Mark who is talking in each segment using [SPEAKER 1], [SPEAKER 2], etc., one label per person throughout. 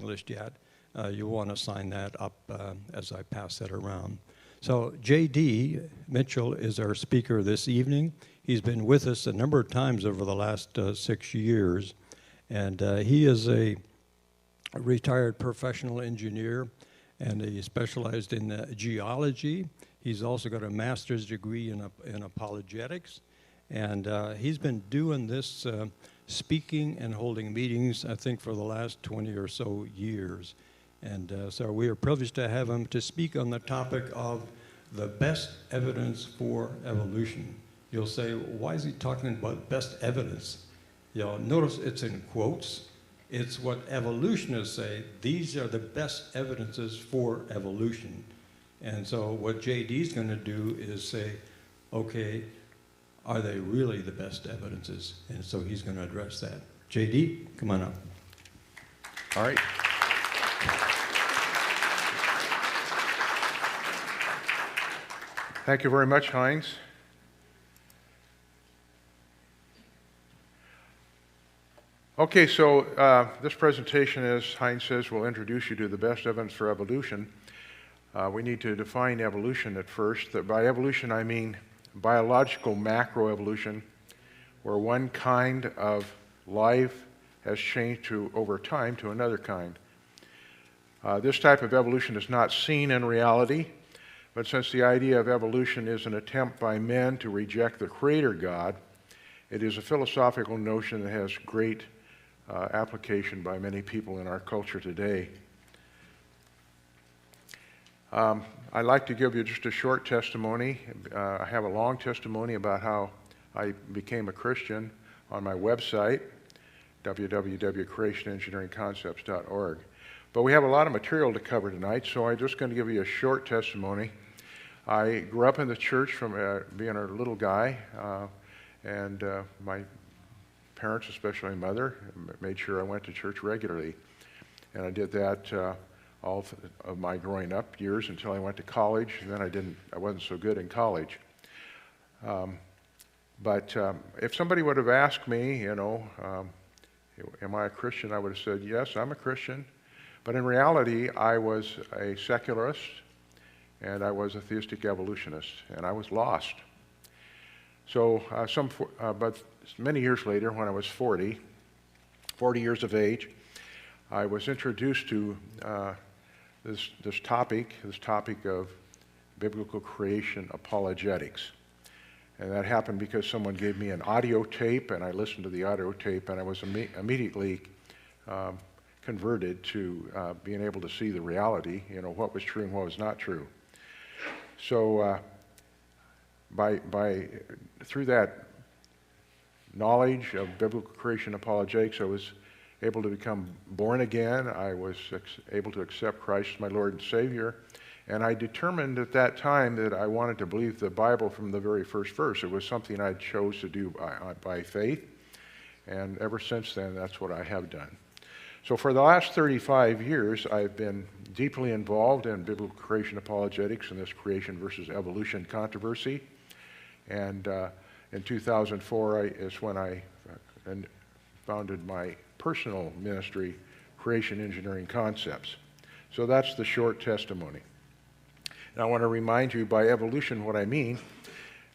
[SPEAKER 1] list yet, you'll want to sign that up as I pass that around. So J.D. Mitchell is our speaker this evening. He's been with us a number of times over the last 6 years, and he is a retired professional engineer, and he specialized in geology. He's also got a master's degree in apologetics, and he's been doing this speaking and holding meetings, I think, for the last 20 or so years. And so we are privileged to have him to speak on the topic of the best evidence for evolution. You'll say, why is he talking about best evidence? Notice it's in quotes. It's what evolutionists say. These are the best evidences for evolution. And so what JD's going to do is say, okay, are they really the best evidences? And so he's going to address that. JD, come on up.
[SPEAKER 2] All right. Thank you very much, Heinz. Okay, so this presentation, as Heinz says, will introduce you to the best evidence for evolution. We need to define evolution at first. By evolution, I mean biological macroevolution, where one kind of life has changed over time to another kind. This type of evolution is not seen in reality, but since the idea of evolution is an attempt by men to reject the Creator God, it is a philosophical notion that has great application by many people in our culture today. I'd like to give you just a short testimony. I have a long testimony about how I became a Christian on my website, www.creationengineeringconcepts.org. But we have a lot of material to cover tonight, so I'm just going to give you a short testimony. I grew up in the church from being a little guy, and my parents, especially my mother, made sure I went to church regularly. And I did that all of my growing up years until I went to college, and then I wasn't so good in college. But if somebody would have asked me, am I a Christian, I would have said, yes, I'm a Christian. But in reality, I was a secularist, and I was a theistic evolutionist, and I was lost. So but many years later, when I was 40 years of age, I was introduced to this topic of Biblical Creation Apologetics. And that happened because someone gave me an audio tape, and I listened to the audio tape, and I was immediately converted to being able to see the reality, what was true and what was not true. So through that knowledge of Biblical Creation Apologetics, I was able to become born again. I was able to accept Christ as my Lord and Savior. And I determined at that time that I wanted to believe the Bible from the very first verse. It was something I chose to do by faith. And ever since then, that's what I have done. So for the last 35 years, I've been deeply involved in Biblical Creation Apologetics and this creation versus evolution controversy. And in 2004 is when I founded my personal ministry, Creation Engineering Concepts. So that's the short testimony. And I want to remind you by evolution what I mean.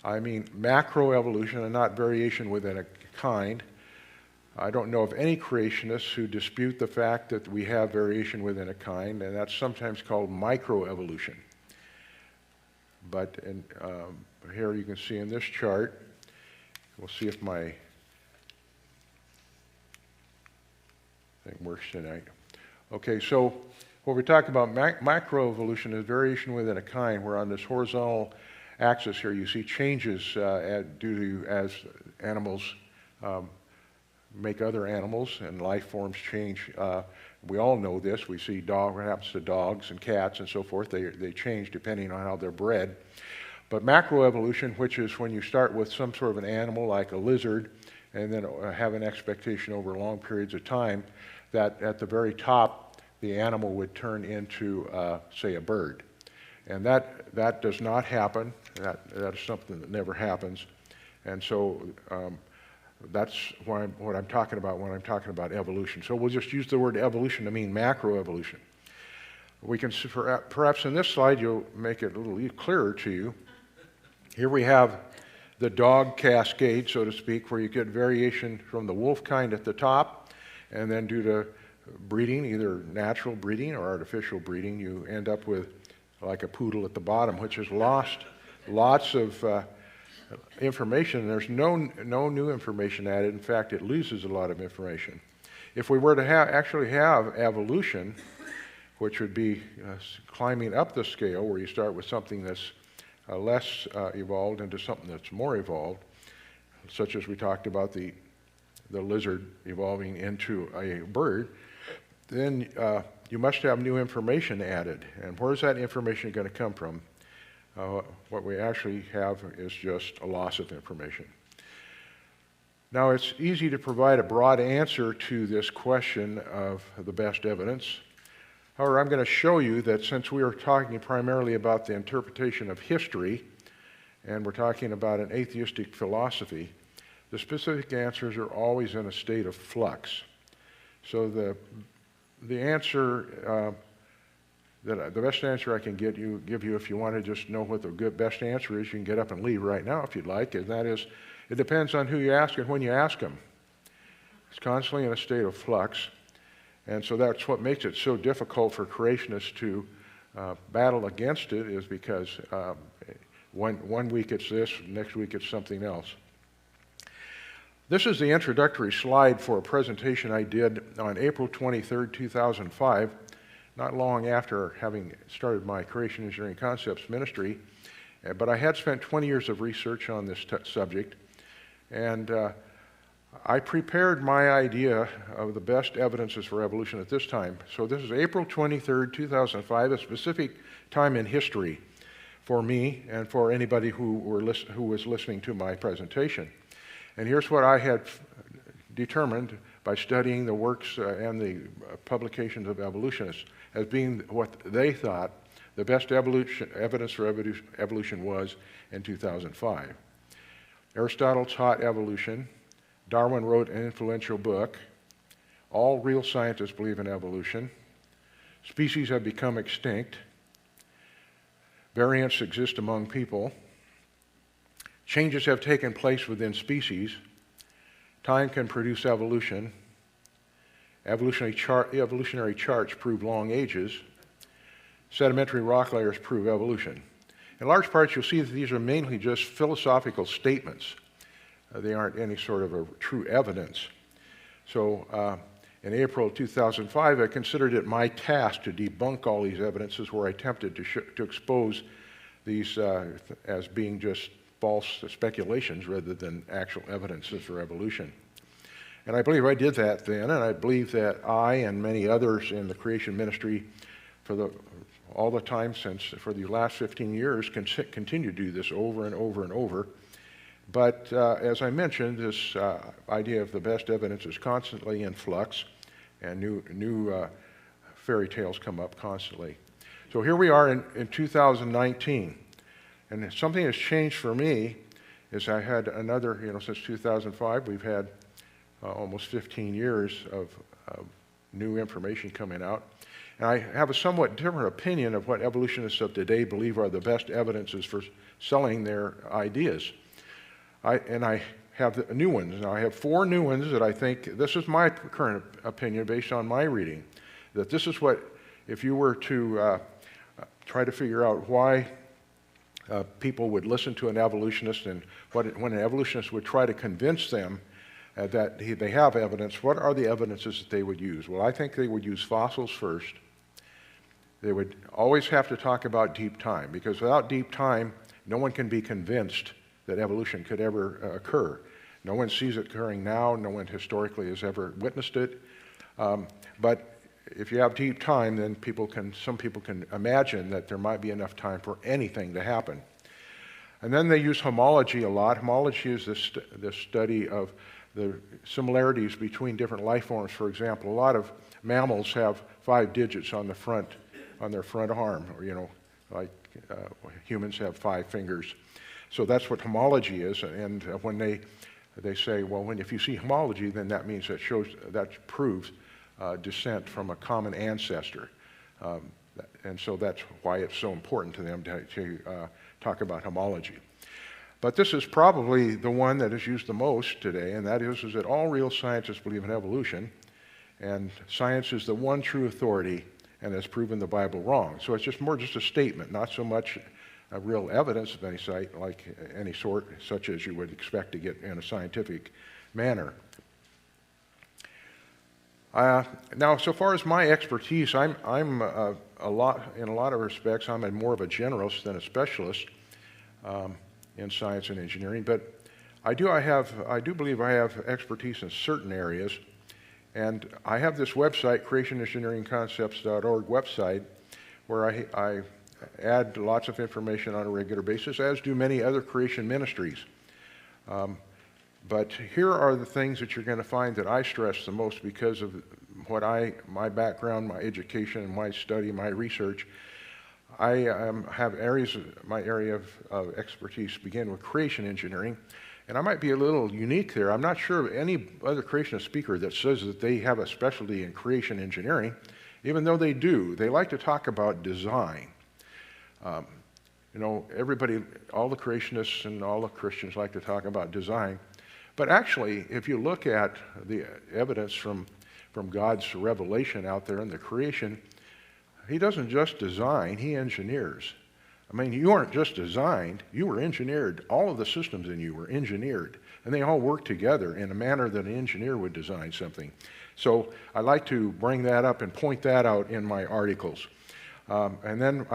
[SPEAKER 2] I mean macroevolution and not variation within a kind. I don't know of any creationists who dispute the fact that we have variation within a kind, and that's sometimes called microevolution. But here you can see in this chart, we'll see if my thing works tonight. Okay, so what we're talking about, macroevolution is variation within a kind, where on this horizontal axis here you see changes due to as animals make other animals and life forms change. We all know this. We see what happens to dogs and cats and so forth. They change depending on how they're bred. But macroevolution, which is when you start with some sort of an animal like a lizard and then have an expectation over long periods of time that at the very top the animal would turn into, say, a bird. And that does not happen. That is something that never happens. And so That's what I'm talking about when I'm talking about evolution. So we'll just use the word evolution to mean macroevolution. We can, perhaps in this slide, you'll make it a little clearer to you. Here we have the dog cascade, so to speak, where you get variation from the wolf kind at the top, and then due to breeding, either natural breeding or artificial breeding, you end up with like a poodle at the bottom, which has lost lots of information. There's no new information added. In fact, it loses a lot of information. If we were to actually have evolution, which would be climbing up the scale, where you start with something that's less evolved into something that's more evolved, such as we talked about the lizard evolving into a bird, then you must have new information added. And where's that information going to come from? What we actually have is just a loss of information. Now, it's easy to provide a broad answer to this question of the best evidence. However, I'm going to show you that since we are talking primarily about the interpretation of history, and we're talking about an atheistic philosophy, the specific answers are always in a state of flux. So the answer, the best answer I can give you if you want to just know what the best answer is, you can get up and leave right now if you'd like, and that is, it depends on who you ask and when you ask them. It's constantly in a state of flux. And so that's what makes it so difficult for creationists to battle against it, is because one week it's this, next week it's something else. This is the introductory slide for a presentation I did on April 23rd, 2005, not long after having started my Creation Engineering Concepts ministry. But I had spent 20 years of research on this subject, and I prepared my idea of the best evidences for evolution at this time. So this is April 23rd, 2005, a specific time in history for me and for anybody who was listening to my presentation. And here's what I had determined by studying the works and the publications of evolutionists as being what they thought the best evidence for evolution was in 2005. Aristotle taught evolution. Darwin wrote an influential book. All real scientists believe in evolution. Species have become extinct. Variants exist among people. Changes have taken place within species. Time can produce evolution. Evolutionary charts prove long ages. Sedimentary rock layers prove evolution. In large parts, you'll see that these are mainly just philosophical statements. They aren't any sort of a true evidence. So in April of 2005, I considered it my task to debunk all these evidences, where I attempted to expose these as being just false speculations rather than actual evidences for evolution. And I believe I did that then, and I believe that I and many others in the creation ministry for all the time since, for the last 15 years, continue to do this over and over and over. But as I mentioned, this idea of the best evidence is constantly in flux, and new fairy tales come up constantly. So here we are in 2019, and something has changed for me is I had another, since 2005, we've had almost 15 years of new information coming out. And I have a somewhat different opinion of what evolutionists of today believe are the best evidences for selling their ideas. I have new ones. Now, I have 4 new ones that I think, this is my current opinion based on my reading, that this is what, if you were to try to figure out why people would listen to an evolutionist, and when an evolutionist would try to convince them that they have evidence, what are the evidences that they would use? Well, I think they would use fossils first. They would always have to talk about deep time, because without deep time, no one can be convinced that evolution could ever occur. No one sees it occurring now. No one historically has ever witnessed it. But if you have deep time, then some people can imagine that there might be enough time for anything to happen. And then they use homology a lot. Homology is this study of the similarities between different life forms. For example, a lot of mammals have 5 digits on their front arm, or like humans have 5 fingers. So that's what homology is. And when they they say, well, if you see homology, then that means that proves descent from a common ancestor. And so that's why it's so important to them to talk about homology. But this is probably the one that is used the most today, and that is that all real scientists believe in evolution, and science is the one true authority and has proven the Bible wrong. So it's just a statement, not so much real evidence of any sort, such as you would expect to get in a scientific manner. Now, so far as my expertise, I'm in a lot of respects, I'm more of a generalist than a specialist in science and engineering. But I do believe I have expertise in certain areas, and I have this website, creationengineeringconcepts.org website, where I add lots of information on a regular basis, as do many other creation ministries. But here are the things that you're going to find that I stress the most because of my background, my education, my study, my research. I have my area of expertise begin with creation engineering, and I might be a little unique there. I'm not sure of any other creationist speaker that says that they have a specialty in creation engineering, even though they do. They like to talk about design. Everybody, all the creationists and all the Christians like to talk about design. But actually, if you look at the evidence from God's revelation out there in the creation, He doesn't just design, He engineers. I mean, you aren't just designed, you were engineered. All of the systems in you were engineered, and they all work together in a manner that an engineer would design something. So I like to bring that up and point that out in my articles. And then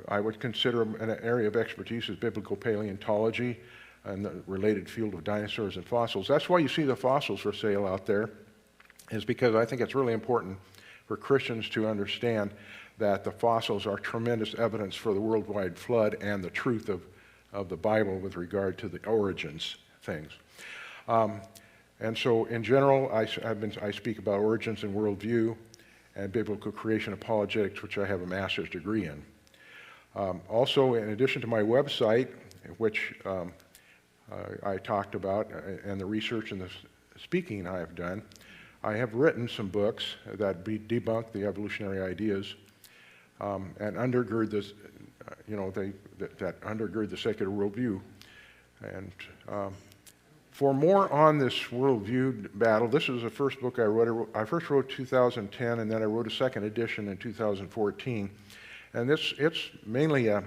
[SPEAKER 2] I would consider an area of expertise is biblical paleontology and the related field of dinosaurs and fossils. That's why you see the fossils for sale out there, is because I think it's really important for Christians to understand that the fossils are tremendous evidence for the worldwide flood and the truth of the Bible with regard to the origins things. And so in general, I speak about origins and worldview and biblical creation apologetics, which I have a master's degree in. Also, in addition to my website, which I talked about, and the research and the speaking I have done, I have written some books that debunk the evolutionary ideas and undergird this, that undergird the secular worldview. And for more on this worldview battle, this is the first book I wrote. I first wrote 2010, and then I wrote a second edition in 2014. And it's mainly a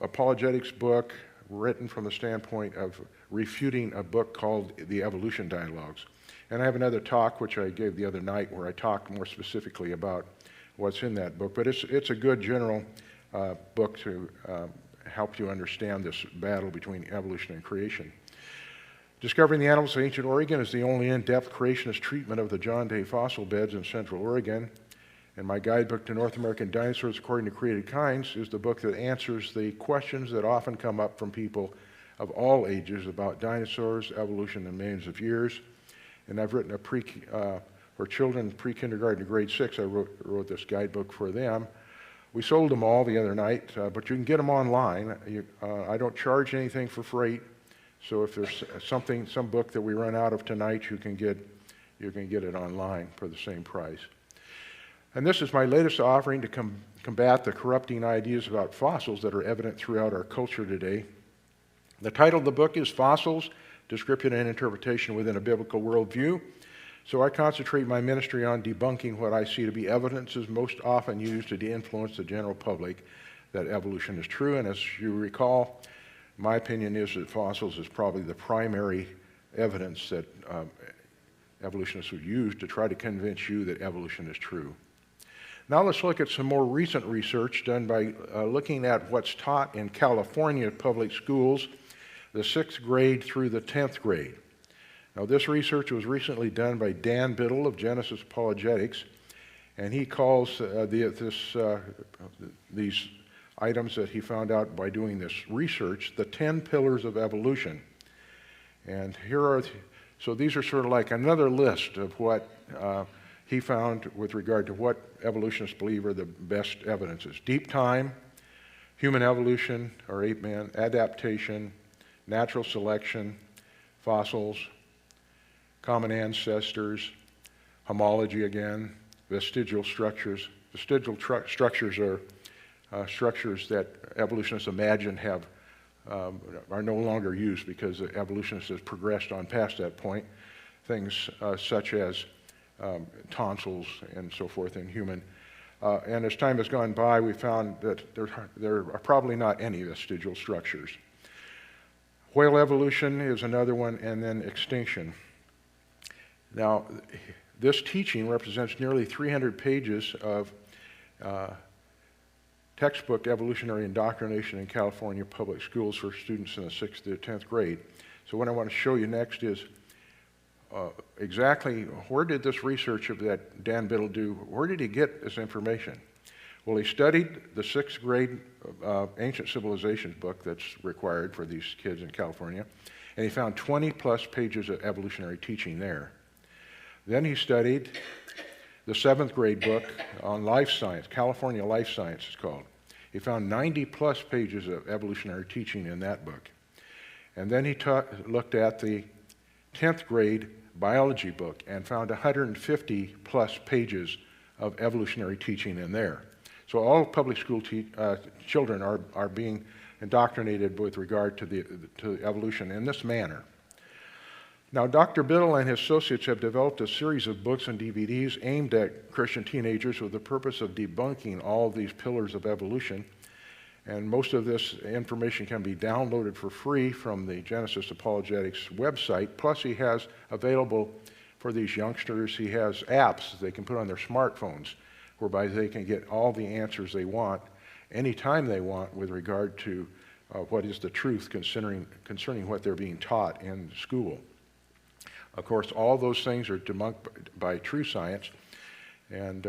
[SPEAKER 2] apologetics book written from the standpoint of refuting a book called The Evolution Dialogues. And I have another talk, which I gave the other night, where I talk more specifically about what's in that book. But it's a good general book to help you understand this battle between evolution and creation. Discovering the Animals of Ancient Oregon is the only in-depth creationist treatment of the John Day fossil beds in Central Oregon. And my guidebook to North American Dinosaurs According to Created Kinds is the book that answers the questions that often come up from people of all ages about dinosaurs, evolution, and millions of years. And I've written for children pre-kindergarten to grade 6, I wrote this guidebook for them. We sold them all the other night, but you can get them online. I don't charge anything for freight, so if there's some book that we run out of tonight, you can get it online for the same price. And this is my latest offering to combat the corrupting ideas about fossils that are evident throughout our culture today. The title of the book is Fossils, Description and Interpretation Within a Biblical Worldview. So I concentrate my ministry on debunking what I see to be evidences most often used to influence the general public that evolution is true. And as you recall, my opinion is that fossils is probably the primary evidence that evolutionists would use to try to convince you that evolution is true. Now let's look at some more recent research done by looking at what's taught in California public schools, the 6th grade through the 10th grade. Now this research was recently done by Dan Biddle of Genesis Apologetics, and he calls these items that he found out by doing this research the 10 pillars of evolution. And so these are sort of like another list of what he found with regard to what evolutionists believe are the best evidences. Deep time, human evolution, or ape man, adaptation, natural selection, fossils, common ancestors, homology again, vestigial structures. Vestigial structures are structures that evolutionists imagine are no longer used because the evolutionists has progressed on past that point. Things such as tonsils and so forth in human. And as time has gone by, we found that there are probably not any vestigial structures. Whale evolution is another one, and then extinction. Now, this teaching represents nearly 300 pages of textbook evolutionary indoctrination in California public schools for students in the 6th to 10th grade. So what I want to show you next is exactly where did this research of that Dan Biddle do, where did he get this information? Well, he studied the 6th grade ancient civilizations book that's required for these kids in California, and he found 20 plus pages of evolutionary teaching there. Then he studied the 7th grade book on life science, California Life Science it's called. He found 90 plus pages of evolutionary teaching in that book. And then he looked at the 10th grade biology book and found 150 plus pages of evolutionary teaching in there. So all public school children are being indoctrinated with regard to evolution in this manner. Now, Dr. Biddle and his associates have developed a series of books and DVDs aimed at Christian teenagers with the purpose of debunking all of these pillars of evolution. And most of this information can be downloaded for free from the Genesis Apologetics website. Plus, he has available for these youngsters, he has apps they can put on their smartphones whereby they can get all the answers they want anytime they want with regard to what is the truth concerning what they're being taught in school. Of course, all those things are debunked by true science, and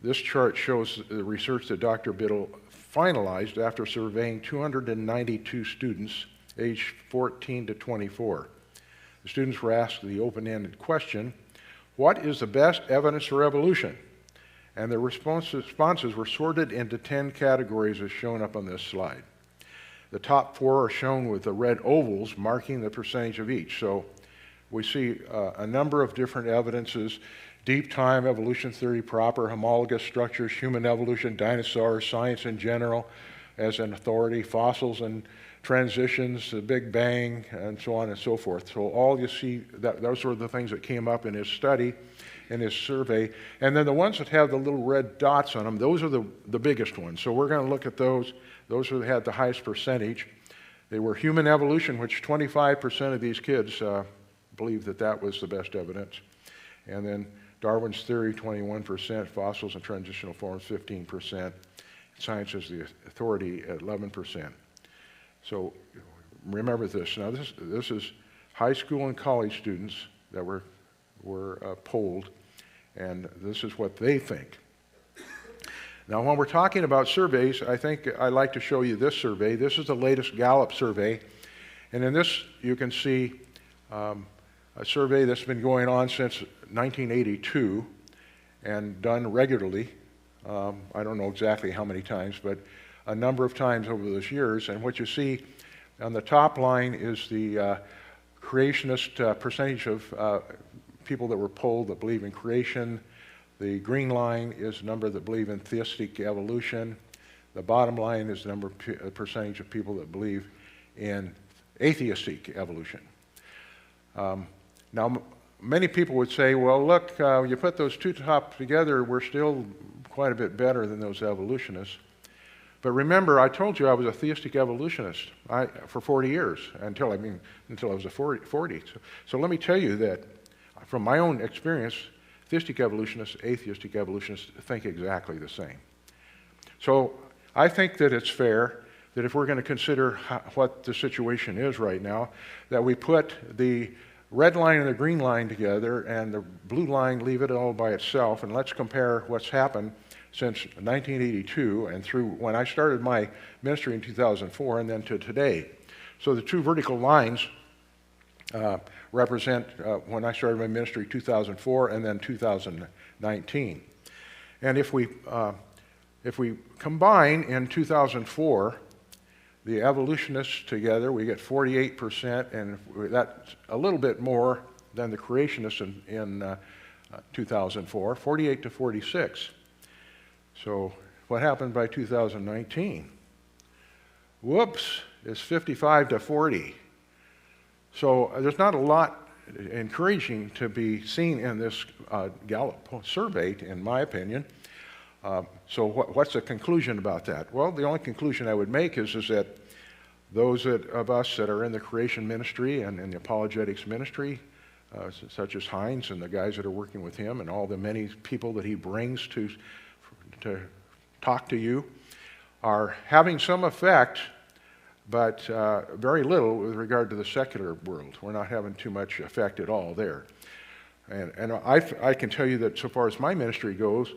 [SPEAKER 2] this chart shows the research that Dr. Biddle finalized after surveying 292 students aged 14 to 24. The students were asked the open-ended question, what is the best evidence for evolution? And the responses were sorted into 10 categories as shown up on this slide. The top 4 are shown with the red ovals marking the percentage of each. So we see a number of different evidences: deep time, evolution theory proper, homologous structures, human evolution, dinosaurs, science in general as an authority, fossils and transitions, the Big Bang, and so on and so forth. So all you see, those were the things that came up in his study, in his survey. And then the ones that have the little red dots on them, those are the biggest ones. So we're going to look at those. Those who had the highest percentage. They were human evolution, which 25% of these kids believed that was the best evidence. And then Darwin's theory, 21%, fossils and transitional forms, 15%, science is the authority at 11%. So remember this. Now this is high school and college students that were polled, and this is what they think. Now when we're talking about surveys, I think I'd like to show you this survey. This is the latest Gallup survey, and in this you can see a survey that's been going on since 1982 and done regularly. I don't know exactly how many times, but a number of times over those years. And what you see on the top line is the creationist percentage of people that were polled that believe in creation. The green line is the number that believe in theistic evolution. The bottom line is the number percentage of people that believe in atheistic evolution. Now, many people would say, well, look, you put those two top together, we're still quite a bit better than those evolutionists. But remember, I told you I was a theistic evolutionist for 40 years, until I was 40. So let me tell you that from my own experience, theistic evolutionists, atheistic evolutionists think exactly the same. So I think that it's fair that if we're going to consider what the situation is right now, that we put the red line and the green line together and the blue line, leave it all by itself, and let's compare what's happened since 1982 and through when I started my ministry in 2004 and then to today. So the two vertical lines represent when I started my ministry 2004 and then 2019. And if we combine in 2004 the evolutionists together, we get 48%, and that's a little bit more than the creationists in 2004, 48 to 46. So what happened by 2019? Whoops, it's 55 to 40. So there's not a lot encouraging to be seen in this Gallup survey, in my opinion. So what's the conclusion about that? Well, the only conclusion I would make is that those of us that are in the creation ministry and in the apologetics ministry, such as Hines and the guys that are working with him and all the many people that he brings to talk to you, are having some effect, but very little with regard to the secular world. We're not having too much effect at all there. And I can tell you that so far as my ministry goes,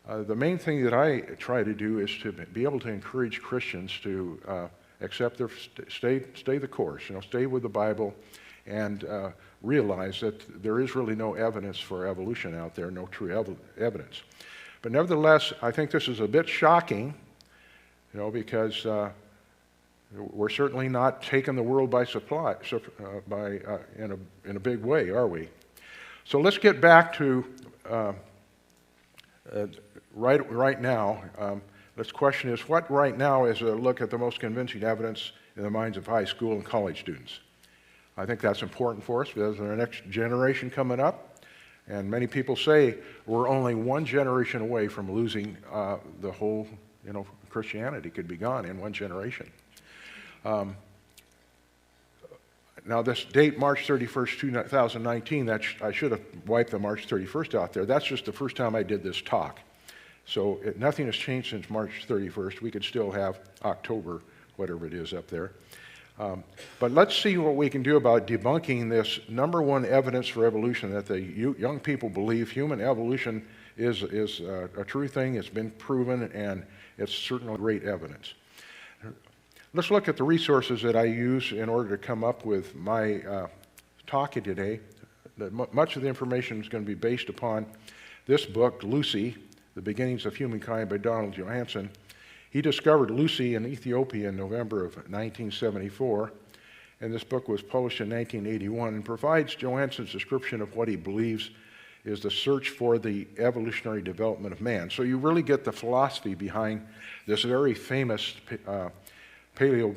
[SPEAKER 2] the main thing that I try to do is to be able to encourage Christians to accept their, stay the course, stay with the Bible, and realize that there is really no evidence for evolution out there, no true evidence. But nevertheless, I think this is a bit shocking, because we're certainly not taking the world by supply, in a big way, are we? So let's get back to right now. This question is, what right now is a look at the most convincing evidence in the minds of high school and college students? I think that's important for us because there's our next generation coming up, and many people say we're only one generation away from losing the whole, Christianity could be gone in one generation. Now this date, March 31st, 2019, I should have wiped the March 31st out there. That's just the first time I did this talk. So nothing has changed since March 31st. We could still have October, whatever it is up there. But let's see what we can do about debunking this number one evidence for evolution, that the young people believe human evolution is a true thing. It's been proven, and it's certainly great evidence. Let's look at the resources that I use in order to come up with my talking today. Much of the information is going to be based upon this book, Lucy, The Beginnings of Humankind by Donald Johanson. He discovered Lucy in Ethiopia in November of 1974, and this book was published in 1981 and provides Johanson's description of what he believes is the search for the evolutionary development of man. So you really get the philosophy behind this very famous paleo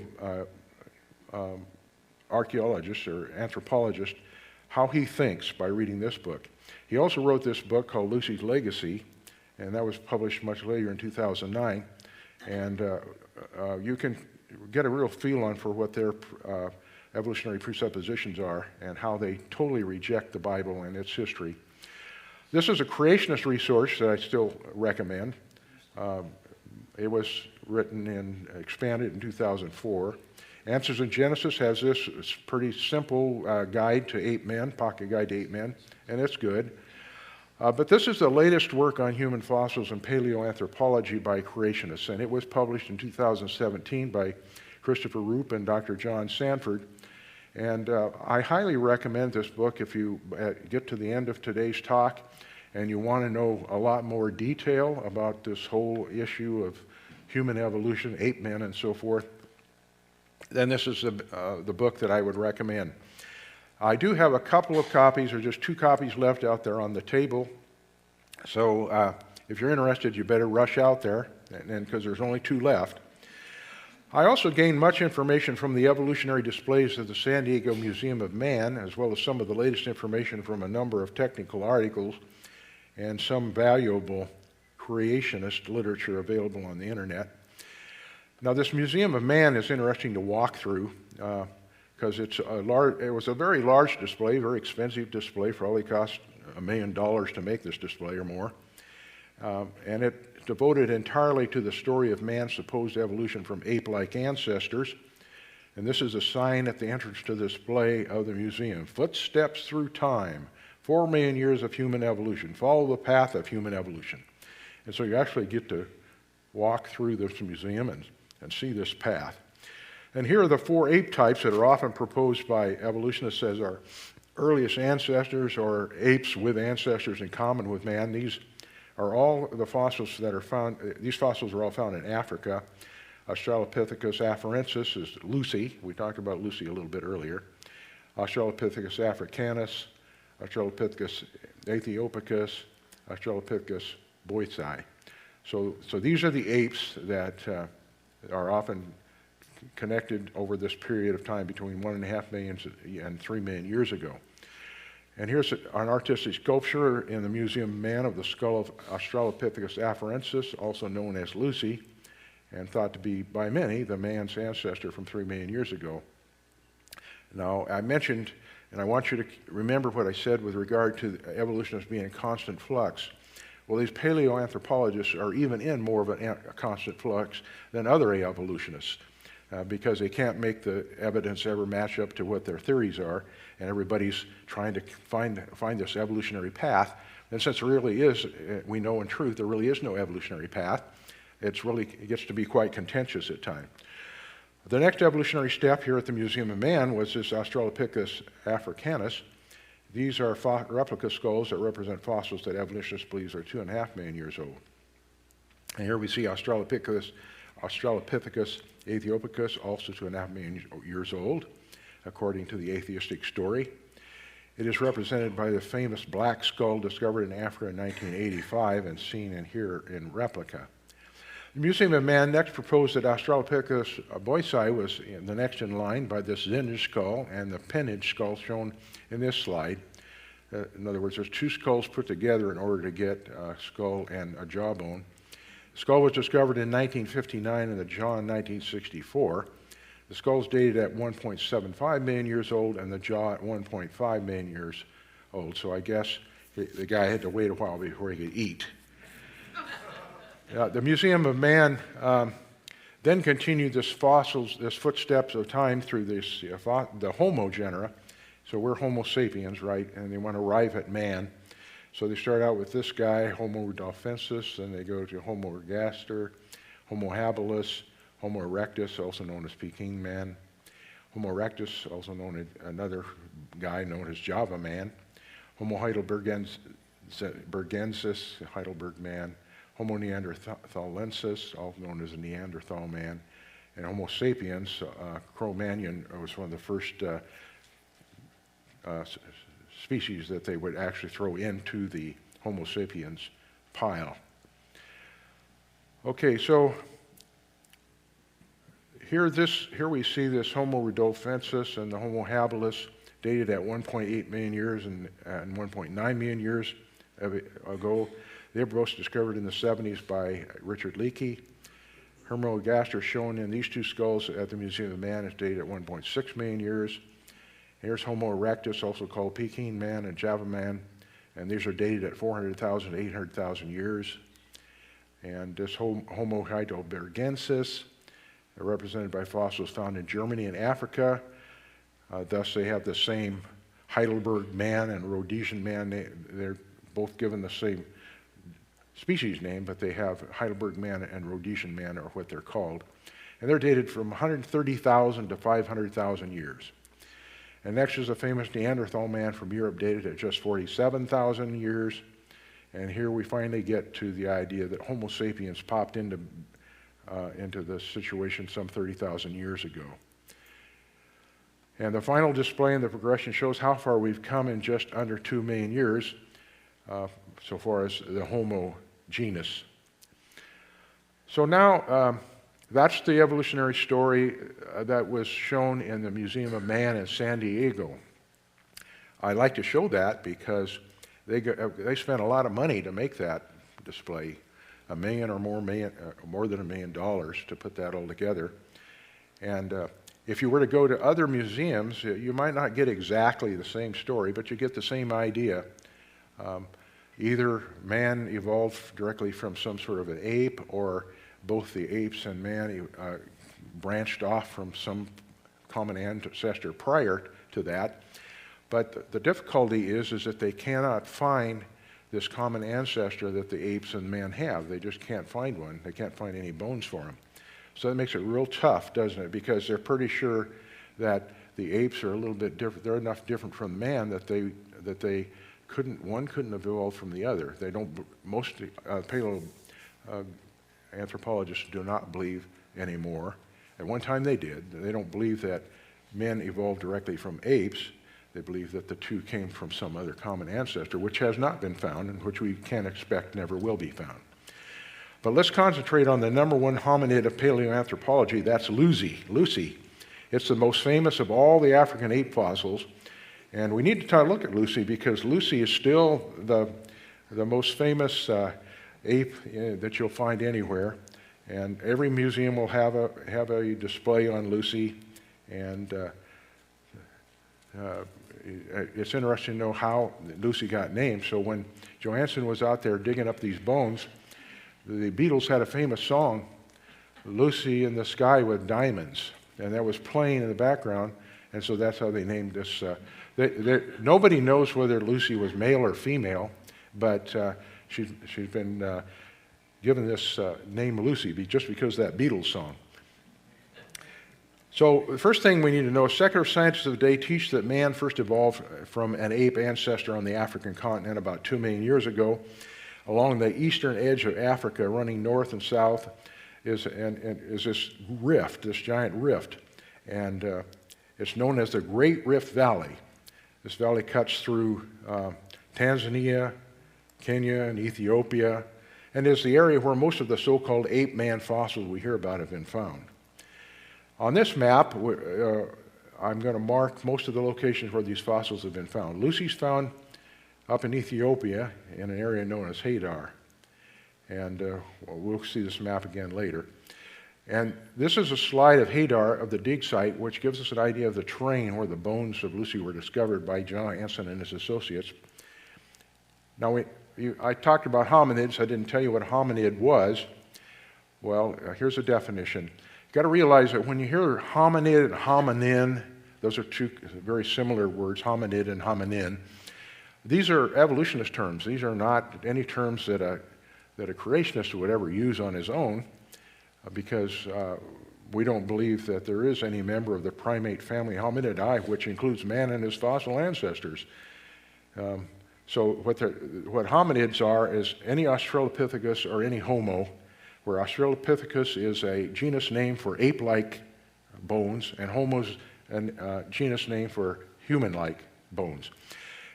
[SPEAKER 2] archaeologist or anthropologist, how he thinks by reading this book. He also wrote this book called Lucy's Legacy, and that was published much later in 2009. And you can get a real feel on for what their evolutionary presuppositions are and how they totally reject the Bible and its history. This is a creationist resource that I still recommend. It was written and expanded in 2004. Answers in Genesis has this pretty simple guide to 8 men, pocket guide to 8 men, and it's good. But this is the latest work on human fossils and paleoanthropology by creationists, and it was published in 2017 by Christopher Roop and Dr. John Sanford. And I highly recommend this book if you get to the end of today's talk and you want to know a lot more detail about this whole issue of human evolution, 8 men and so forth. Then this is the book that I would recommend. I do have a couple of copies, or just 2 copies left out there on the table. So if you're interested, you better rush out there, because there's only 2 left. I also gained much information from the evolutionary displays of the San Diego Museum of Man, as well as some of the latest information from a number of technical articles and some valuable creationist literature available on the internet. Now, this Museum of Man is interesting to walk through. Because it was a very large display, very expensive display. Probably cost $1 million to make this display or more. And it devoted entirely to the story of man's supposed evolution from ape-like ancestors. And this is a sign at the entrance to the display of the museum. Footsteps through time, 4 million years of human evolution. Follow the path of human evolution. And so you actually get to walk through this museum and see this path. And here are the 4 ape types that are often proposed by evolutionists as our earliest ancestors, or apes with ancestors in common with man. These are all the fossils that are found. These fossils are all found in Africa. Australopithecus afarensis is Lucy. We talked about Lucy a little bit earlier. Australopithecus africanus, Australopithecus aethiopicus, Australopithecus boycei. So these are the apes that are often connected over this period of time between 1.5 million and 3 million years ago. And here's an artistic sculpture in the Museum of Man of the skull of Australopithecus afarensis, also known as Lucy, and thought to be by many the man's ancestor from 3 million years ago. Now, I mentioned, and I want you to remember what I said with regard to evolutionists being in constant flux. Well, these paleoanthropologists are even in more of a constant flux than other evolutionists because they can't make the evidence ever match up to what their theories are, and everybody's trying to find this evolutionary path. And since there really is, we know in truth, there really is no evolutionary path, it gets to be quite contentious at times. The next evolutionary step here at the Museum of Man was this Australopithecus africanus. These are replica skulls that represent fossils that evolutionists believe are 2.5 million years old. And here we see Australopithecus aethiopicus, also 2.5 million years old, according to the atheistic story. It is represented by the famous black skull discovered in Africa in 1985 and seen in here in replica. The Museum of Man next proposed that Australopithecus boycei was the next in line by this Zinj skull and the Penage skull shown in this slide. In other words, there's two skulls put together in order to get a skull and a jawbone. The skull was discovered in 1959 and the jaw in 1964. The skull is dated at 1.75 million years old and the jaw at 1.5 million years old. So I guess the guy had to wait a while before he could eat. The Museum of Man then continued this footsteps of time through the Homo genera. So we're Homo sapiens, right? And they want to arrive at man. So they start out with this guy, Homo rudolfensis, and they go to Homo ergaster, Homo habilis, Homo erectus, also known as Peking man, Homo erectus, also known as another guy known as Java man, Homo heidelbergensis, Heidelberg man, Homo neanderthalensis, also known as a Neanderthal man, and Homo sapiens, Cro-Magnon was one of the first species that they would actually throw into the Homo sapiens pile. Okay, so here we see this Homo rudolfensis and the Homo habilis dated at 1.8 million years and 1.9 million years ago. They were both discovered in the 70s by Richard Leakey. Homo ergaster shown in these two skulls at the Museum of Man is dated at 1.6 million years. Here's Homo erectus, also called Peking man and Java man, and these are dated at 400,000 to 800,000 years. And this Homo heidelbergensis, represented by fossils found in Germany and Africa. Thus, they have the same Heidelberg man and Rhodesian man. They're both given the same species name, but they have Heidelberg man and Rhodesian man are what they're called. And they're dated from 130,000 to 500,000 years. And next is a famous Neanderthal man from Europe dated at just 47,000 years. And here we finally get to the idea that Homo sapiens popped into this situation some 30,000 years ago. And the final display in the progression shows how far we've come in just under 2 million years so far as the Homo genus. So now that's the evolutionary story that was shown in the Museum of Man in San Diego. I like to show that because they spent a lot of money to make that display, $1 million or more than $1 million to put that all together. And if you were to go to other museums, you might not get exactly the same story, but you get the same idea. Either man evolved directly from some sort of an ape, or both the apes and man branched off from some common ancestor prior to that. But the difficulty is that they cannot find this common ancestor that the apes and man have. They just can't find one. They can't find any bones for him. So that makes it real tough, doesn't it? Because they're pretty sure that the apes are a little bit different. They're enough different from man that one couldn't have evolved from the other. They don't. Most paleoanthropologists do not believe anymore. At one time they did. They don't believe that men evolved directly from apes. They believe that the two came from some other common ancestor, which has not been found and which we can expect never will be found. But let's concentrate on the number one hominid of paleoanthropology. That's Lucy. It's the most famous of all the African ape fossils. And we need to take a look at Lucy because Lucy is still the most famous ape that you'll find anywhere. And every museum will have a display on Lucy. And it's interesting to know how Lucy got named. So when Johansen was out there digging up these bones, the Beatles had a famous song, Lucy in the Sky with Diamonds, and that was playing in the background, and so that's how they named this. Nobody knows whether Lucy was male or female, but she's been given this name Lucy just because of that Beatles song. So the first thing we need to know, secular scientists of the day teach that man first evolved from an ape ancestor on the African continent about 2 million years ago. Along the eastern edge of Africa, running north and south, is this rift, this giant rift. And it's known as the Great Rift Valley. This valley cuts through Tanzania, Kenya, and Ethiopia, and is the area where most of the so-called ape-man fossils we hear about have been found. On this map, I'm going to mark most of the locations where these fossils have been found. Lucy's found up in Ethiopia in an area known as Hadar. And we'll see this map again later. And this is a slide of Hadar, of the dig site, which gives us an idea of the terrain where the bones of Lucy were discovered by John Anson and his associates. Now, I talked about hominids. I didn't tell you what a hominid was. Well, here's a definition. You've got to realize that when you hear hominid and hominin, those are two very similar words, hominid and hominin. These are evolutionist terms. These are not any terms that a creationist would ever use on his own, because we don't believe that there is any member of the primate family Hominidae, which includes man and his fossil ancestors. So what hominids are is any Australopithecus or any Homo, where Australopithecus is a genus name for ape-like bones, and Homo is a genus name for human-like bones.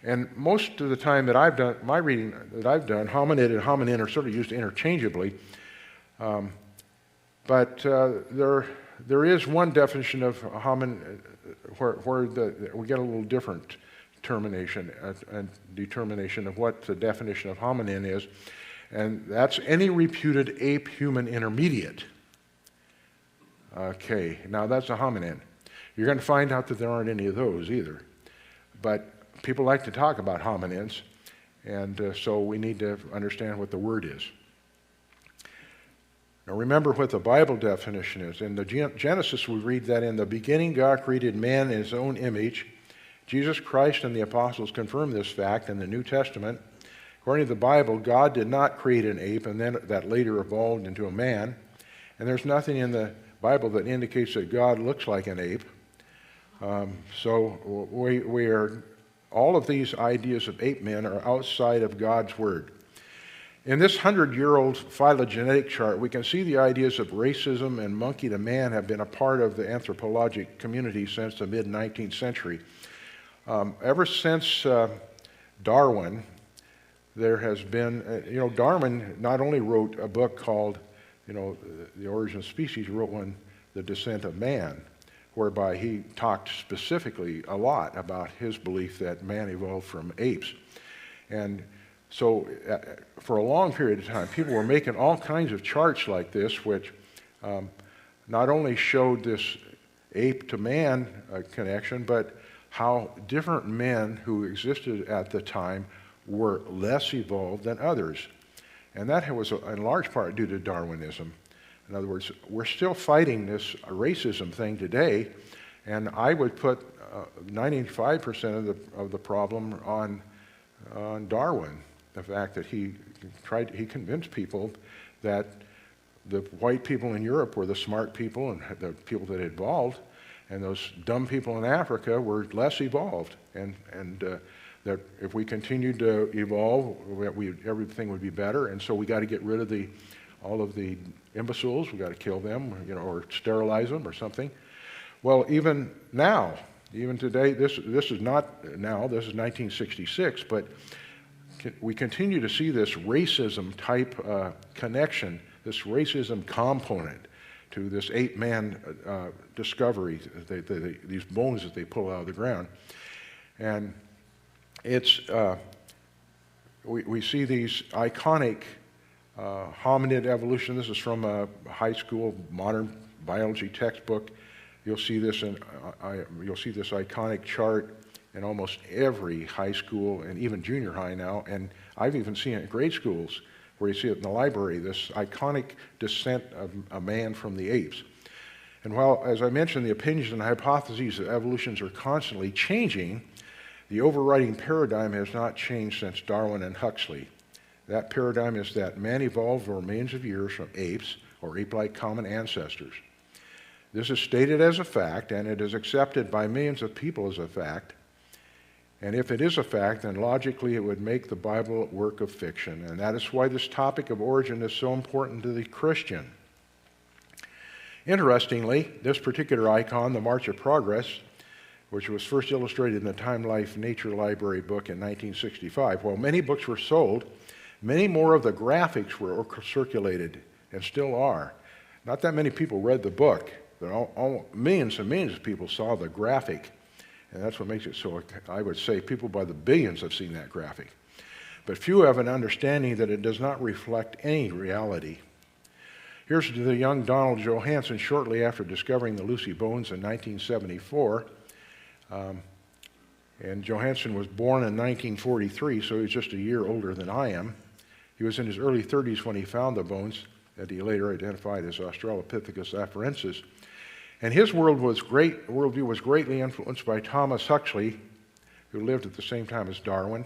[SPEAKER 2] And most of the time that I've done, my reading that I've done, hominid and hominin are sort of used interchangeably. But there is one definition of homin where we get a little different determination of what the definition of hominin is, and that's any reputed ape-human intermediate. Okay, now that's a hominin. You're going to find out that there aren't any of those either. But people like to talk about hominins, and so we need to understand what the word is. Now remember what the Bible definition is. In the Genesis, we read that in the beginning God created man in his own image. Jesus Christ and the apostles confirm this fact in the New Testament. According to the Bible, God did not create an ape and then that later evolved into a man. And there's nothing in the Bible that indicates that God looks like an ape. So we are, all of these ideas of ape men are outside of God's word. In this 100-year-old phylogenetic chart, we can see the ideas of racism and monkey to man have been a part of the anthropologic community since the mid-19th century. Ever since Darwin, there has been, Darwin not only wrote a book called, The Origin of Species, he wrote one, The Descent of Man, whereby he talked specifically a lot about his belief that man evolved from apes. And so for a long period of time, people were making all kinds of charts like this, which not only showed this ape to man connection, but how different men who existed at the time were less evolved than others. And that was in large part due to Darwinism. In other words, we're still fighting this racism thing today, and I would put 95% of the problem on Darwin. The fact that he convinced people that the white people in Europe were the smart people and the people that evolved, and those dumb people in Africa were less evolved, and that if we continued to evolve, everything would be better. And so we got to get rid of the all of the imbeciles, we've got to kill them, or sterilize them or something. Well, even now, even today, this is not now, this is 1966, but we continue to see this racism type connection, this racism component to this ape-man discovery, these bones that they pull out of the ground. And it's, we see these iconic hominid evolution. This is from a high school modern biology textbook. You'll see this you'll see this iconic chart in almost every high school and even junior high now, and I've even seen it in grade schools where you see it in the library, this iconic descent of a man from the apes. And while, as I mentioned, the opinions and hypotheses of evolutions are constantly changing, the overriding paradigm has not changed since Darwin and Huxley. That paradigm is that man evolved over millions of years from apes or ape-like common ancestors. This is stated as a fact, and it is accepted by millions of people as a fact. And if it is a fact, then logically it would make the Bible a work of fiction. And that is why this topic of origin is so important to the Christian. Interestingly, this particular icon, the March of Progress, which was first illustrated in the Time Life Nature Library book in 1965, while many books were sold, many more of the graphics were circulated and still are. Not that many people read the book, but millions and millions of people saw the graphic. And that's what makes it so, I would say, people by the billions have seen that graphic. But few have an understanding that it does not reflect any reality. Here's the young Donald Johanson shortly after discovering the Lucy bones in 1974. And Johanson was born in 1943, so he's just a year older than I am. He was in his early 30s when he found the bones that he later identified as Australopithecus afarensis. And his worldview was greatly influenced by Thomas Huxley, who lived at the same time as Darwin.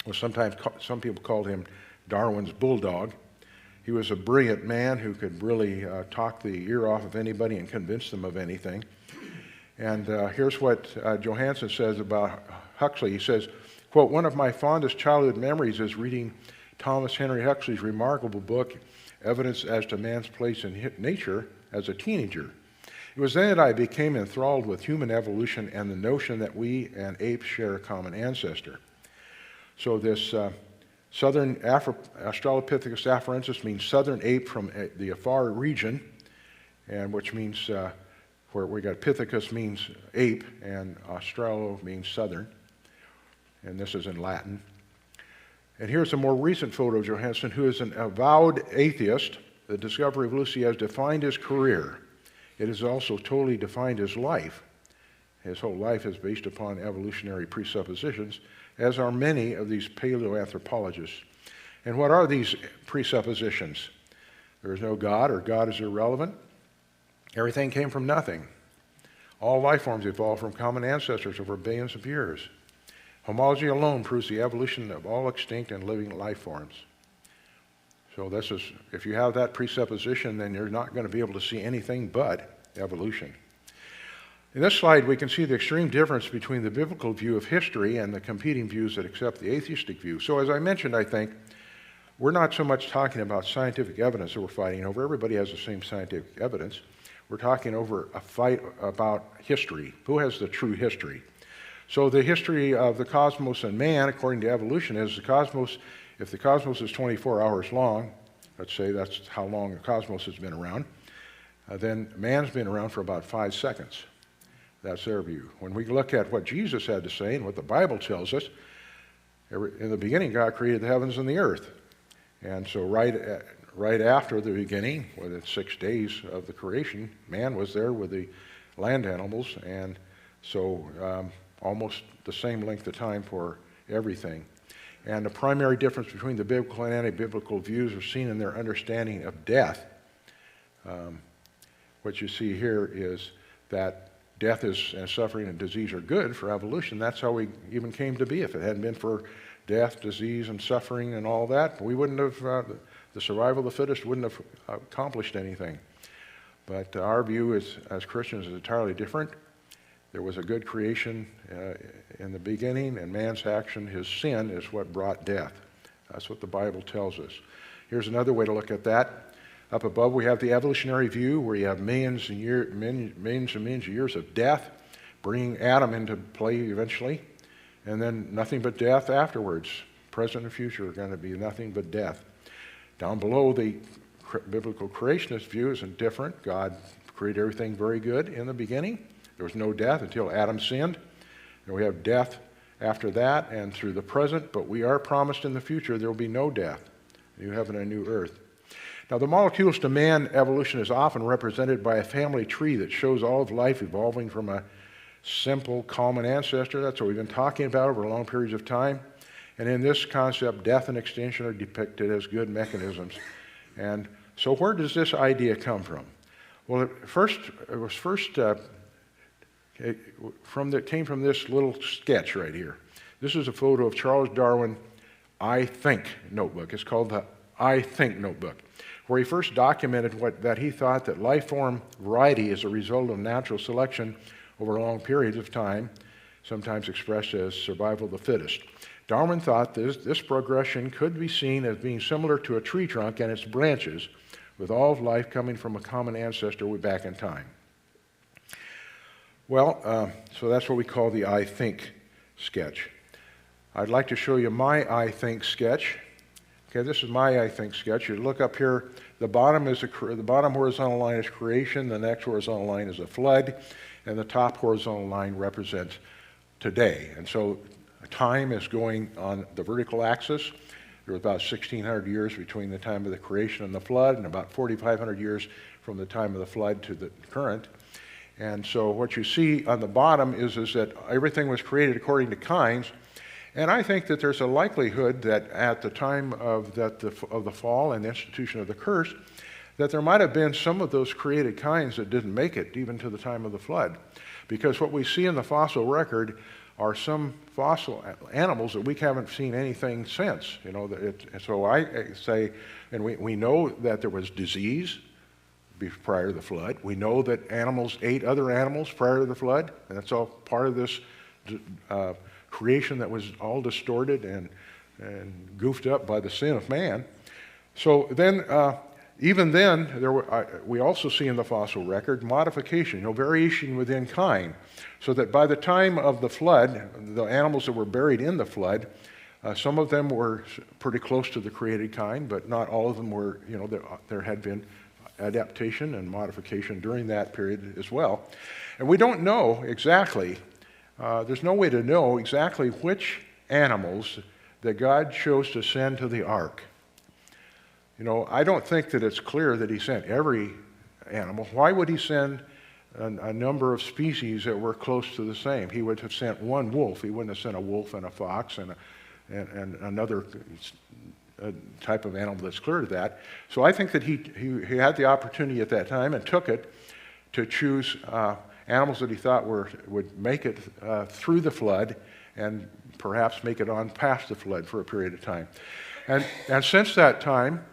[SPEAKER 2] Well, sometimes some people called him Darwin's bulldog. He was a brilliant man who could really talk the ear off of anybody and convince them of anything. And here's what Johanson says about Huxley. He says, quote, "One of my fondest childhood memories is reading Thomas Henry Huxley's remarkable book, Evidence as to Man's Place in Nature, as a teenager. It was then that I became enthralled with human evolution and the notion that we and apes share a common ancestor." So this southern Australopithecus afarensis means southern ape from the Afar region, and which means, where we got Pithecus means ape, and Australo means southern, and this is in Latin. And here's a more recent photo of Johanson, who is an avowed atheist. The discovery of Lucy has defined his career. It has also totally defined his life. His whole life is based upon evolutionary presuppositions, as are many of these paleoanthropologists. And what are these presuppositions? There is no God, or God is irrelevant. Everything came from nothing. All life forms evolved from common ancestors over billions of years. Homology alone proves the evolution of all extinct and living life forms. So this is, if you have that presupposition, then you're not going to be able to see anything but evolution. In this slide, we can see the extreme difference between the biblical view of history and the competing views that accept the atheistic view. So as I mentioned, I think, we're not so much talking about scientific evidence that we're fighting over. Everybody has the same scientific evidence. We're talking over a fight about history. Who has the true history? So the history of the cosmos and man, according to evolution, is the cosmos. If the cosmos is 24 hours long, let's say that's how long the cosmos has been around, then man's been around for about 5 seconds. That's their view. When we look at what Jesus had to say and what the Bible tells us, in the beginning God created the heavens and the earth. And so right after the beginning, within 6 days of the creation, man was there with the land animals, and so almost the same length of time for everything. And the primary difference between the biblical and anti-biblical views are seen in their understanding of death. What you see here is that death and suffering and disease are good for evolution. That's how we even came to be. If it hadn't been for death, disease, and suffering and all that, we wouldn't have, the survival of the fittest wouldn't have accomplished anything. But our view as Christians is entirely different. There was a good creation in the beginning, and man's action, his sin, is what brought death. That's what the Bible tells us. Here's another way to look at that. Up above we have the evolutionary view, where you have millions and millions of years of death, bringing Adam into play eventually, and then nothing but death afterwards. Present and future are going to be nothing but death. Down below, the biblical creationist view is different. God created everything very good in the beginning. There was no death until Adam sinned. And we have death after that and through the present, but we are promised in the future there will be no death, a new heaven and a new earth. Now, the molecules to man evolution is often represented by a family tree that shows all of life evolving from a simple common ancestor. That's what we've been talking about over long periods of time. And in this concept, death and extinction are depicted as good mechanisms. And so where does this idea come from? Well, it came from this little sketch right here. This is a photo of Charles Darwin I Think notebook. It's called the I Think notebook, where he first documented that he thought that life form variety is a result of natural selection over long periods of time, sometimes expressed as survival of the fittest. Darwin thought this progression could be seen as being similar to a tree trunk and its branches, with all of life coming from a common ancestor way back in time. Well, so that's what we call the I Think sketch. I'd like to show you my I Think sketch. Okay, this is my I Think sketch. You look up here, the bottom horizontal line is creation, the next horizontal line is a flood, and the top horizontal line represents today. And so time is going on the vertical axis. There was about 1,600 years between the time of the creation and the flood, and about 4,500 years from the time of the flood to the current. And so what you see on the bottom is that everything was created according to kinds. And I think that there's a likelihood that at the time of the fall and the institution of the curse, that there might have been some of those created kinds that didn't make it even to the time of the flood. Because what we see in the fossil record are some fossil animals that we haven't seen anything since. You know, so I say, and we know that there was disease prior to the flood. We know that animals ate other animals prior to the flood, and that's all part of this creation that was all distorted and goofed up by the sin of man. So then, even then, we also see in the fossil record modification, variation within kind, so that by the time of the flood, the animals that were buried in the flood, some of them were pretty close to the created kind, but not all of them were. There had been adaptation and modification during that period as well. And we don't know exactly, there's no way to know exactly which animals that God chose to send to the ark. I don't think that it's clear that he sent every animal. Why would he send a number of species that were close to the same? He would have sent one wolf. He wouldn't have sent a wolf and a fox and another type of animal that's clear to that. So I think that he had the opportunity at that time and took it to choose animals that he thought would make it through the flood and perhaps make it on past the flood for a period of time. And since that time,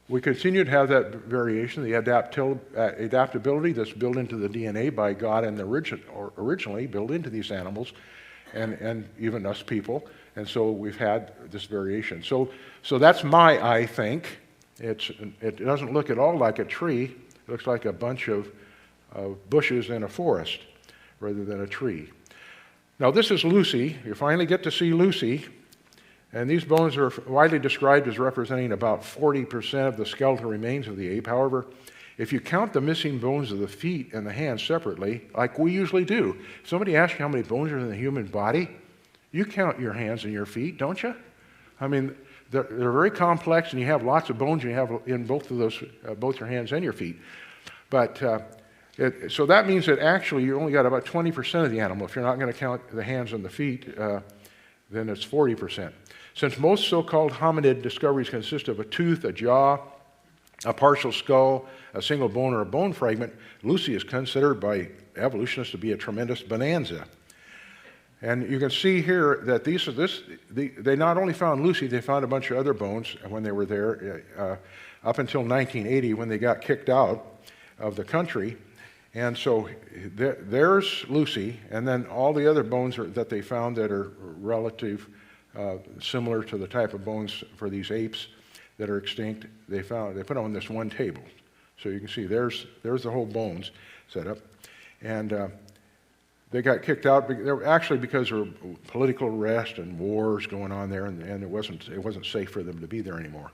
[SPEAKER 2] we continue to have that variation, the adaptability that's built into the DNA by God and originally built into these animals and even us people. And so we've had this variation. So that's my I think. It doesn't look at all like a tree. It looks like a bunch of bushes in a forest rather than a tree. Now this is Lucy. You finally get to see Lucy. And these bones are widely described as representing about 40% of the skeletal remains of the ape. However, if you count the missing bones of the feet and the hands separately, like we usually do, if somebody asks you how many bones are in the human body, you count your hands and your feet, don't you? I mean, they're very complex, and you have lots of bones you have in both of those, both your hands and your feet. But so that means that actually you only got about 20% of the animal. If you're not going to count the hands and the feet, then it's 40%. Since most so-called hominid discoveries consist of a tooth, a jaw, a partial skull, a single bone, or a bone fragment, Lucy is considered by evolutionists to be a tremendous bonanza. And you can see here that they not only found Lucy, they found a bunch of other bones when they were there up until 1980 when they got kicked out of the country. And so there's Lucy, and then all the other bones that they found that are relative similar to the type of bones for these apes that are extinct, they put on this one table. So you can see there's the whole bones set up. And they got kicked out actually because there were political arrest and wars going on there, and it wasn't safe for them to be there anymore.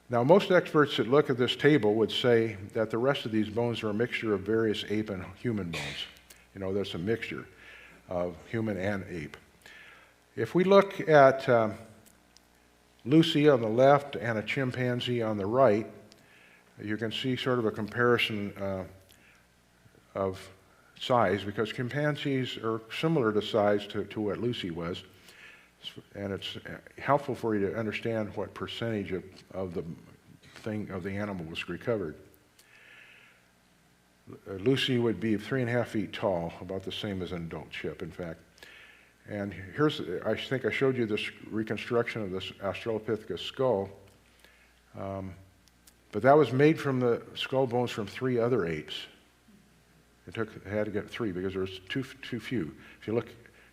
[SPEAKER 2] Now, most experts that look at this table would say that the rest of these bones are a mixture of various ape and human bones. You know, there's a mixture of human and ape. If we look at Lucy on the left and a chimpanzee on the right, you can see sort of a comparison of size, because chimpanzees are similar to size to what Lucy was. And it's helpful for you to understand what percentage of the animal was recovered. Lucy would be 3.5 feet tall, about the same as an adult chip, in fact. And I think I showed you this reconstruction of this Australopithecus skull. But that was made from the skull bones from 3 other apes. It had to get 3 because there was too few. If you look,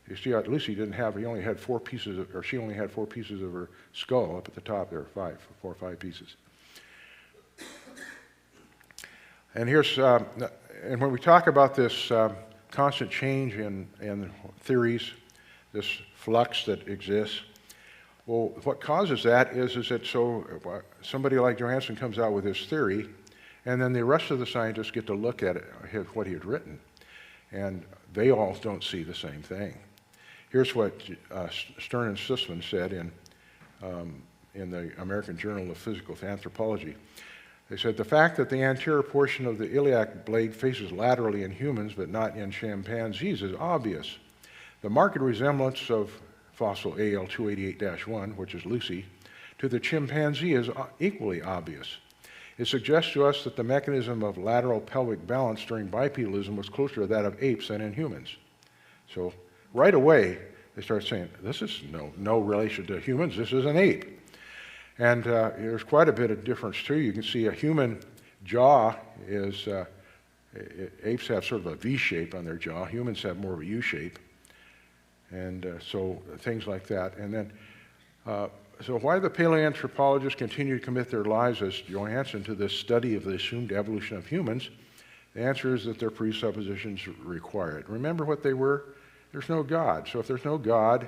[SPEAKER 2] you see how Lucy she only had 4 pieces of her skull up at the top. There were 4 or 5 pieces. And and when we talk about this constant change in theories, this flux that exists, well, what causes that is that somebody like Johansen comes out with his theory, and then the rest of the scientists get to look at what he had written, and they all don't see the same thing. Here's what Stern and Sussman said in the American Journal of Physical Anthropology. They said, the fact that the anterior portion of the iliac blade faces laterally in humans but not in chimpanzees is obvious. The marked resemblance of fossil AL288-1, which is Lucy, to the chimpanzee is equally obvious. It suggests to us that the mechanism of lateral pelvic balance during bipedalism was closer to that of apes than in humans. So right away, they start saying, this is no relation to humans, this is an ape. And there's quite a bit of difference too. You can see a human jaw apes have sort of a V shape on their jaw, humans have more of a U shape. And so things like that. And then, so why the paleoanthropologists continue to commit their lives as Johansen to this study of the assumed evolution of humans? The answer is that their presuppositions require it. Remember what they were? There's no God. So if there's no God,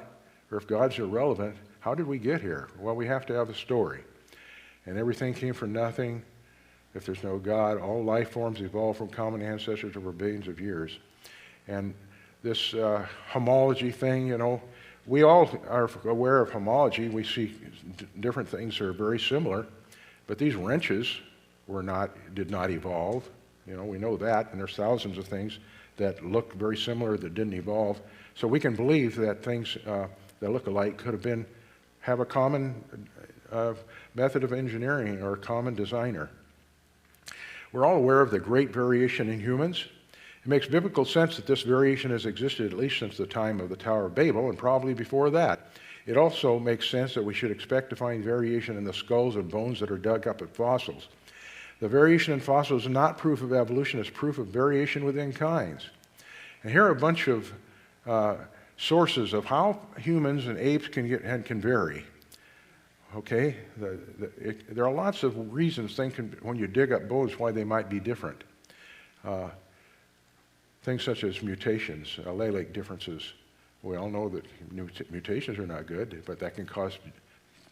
[SPEAKER 2] or if God's irrelevant, how did we get here? Well, we have to have a story. And everything came from nothing. If there's no God, all life forms evolved from common ancestors over billions of years. And this homology thing, you know, we all are aware of homology. We see different things that are very similar, but these wrenches did not evolve. You know, we know that, and there's thousands of things that look very similar that didn't evolve. So we can believe that things that look alike could have a common method of engineering or a common designer. We're all aware of the great variation in humans. It makes biblical sense that this variation has existed at least since the time of the Tower of Babel, and probably before that. It also makes sense that we should expect to find variation in the skulls and bones that are dug up at fossils. The variation in fossils is not proof of evolution, it's proof of variation within kinds. And here are a bunch of sources of how humans and apes can vary. Okay, there are lots of reasons when you dig up bones why they might be different. Things such as mutations, allelic differences. We all know that mutations are not good, but that can cause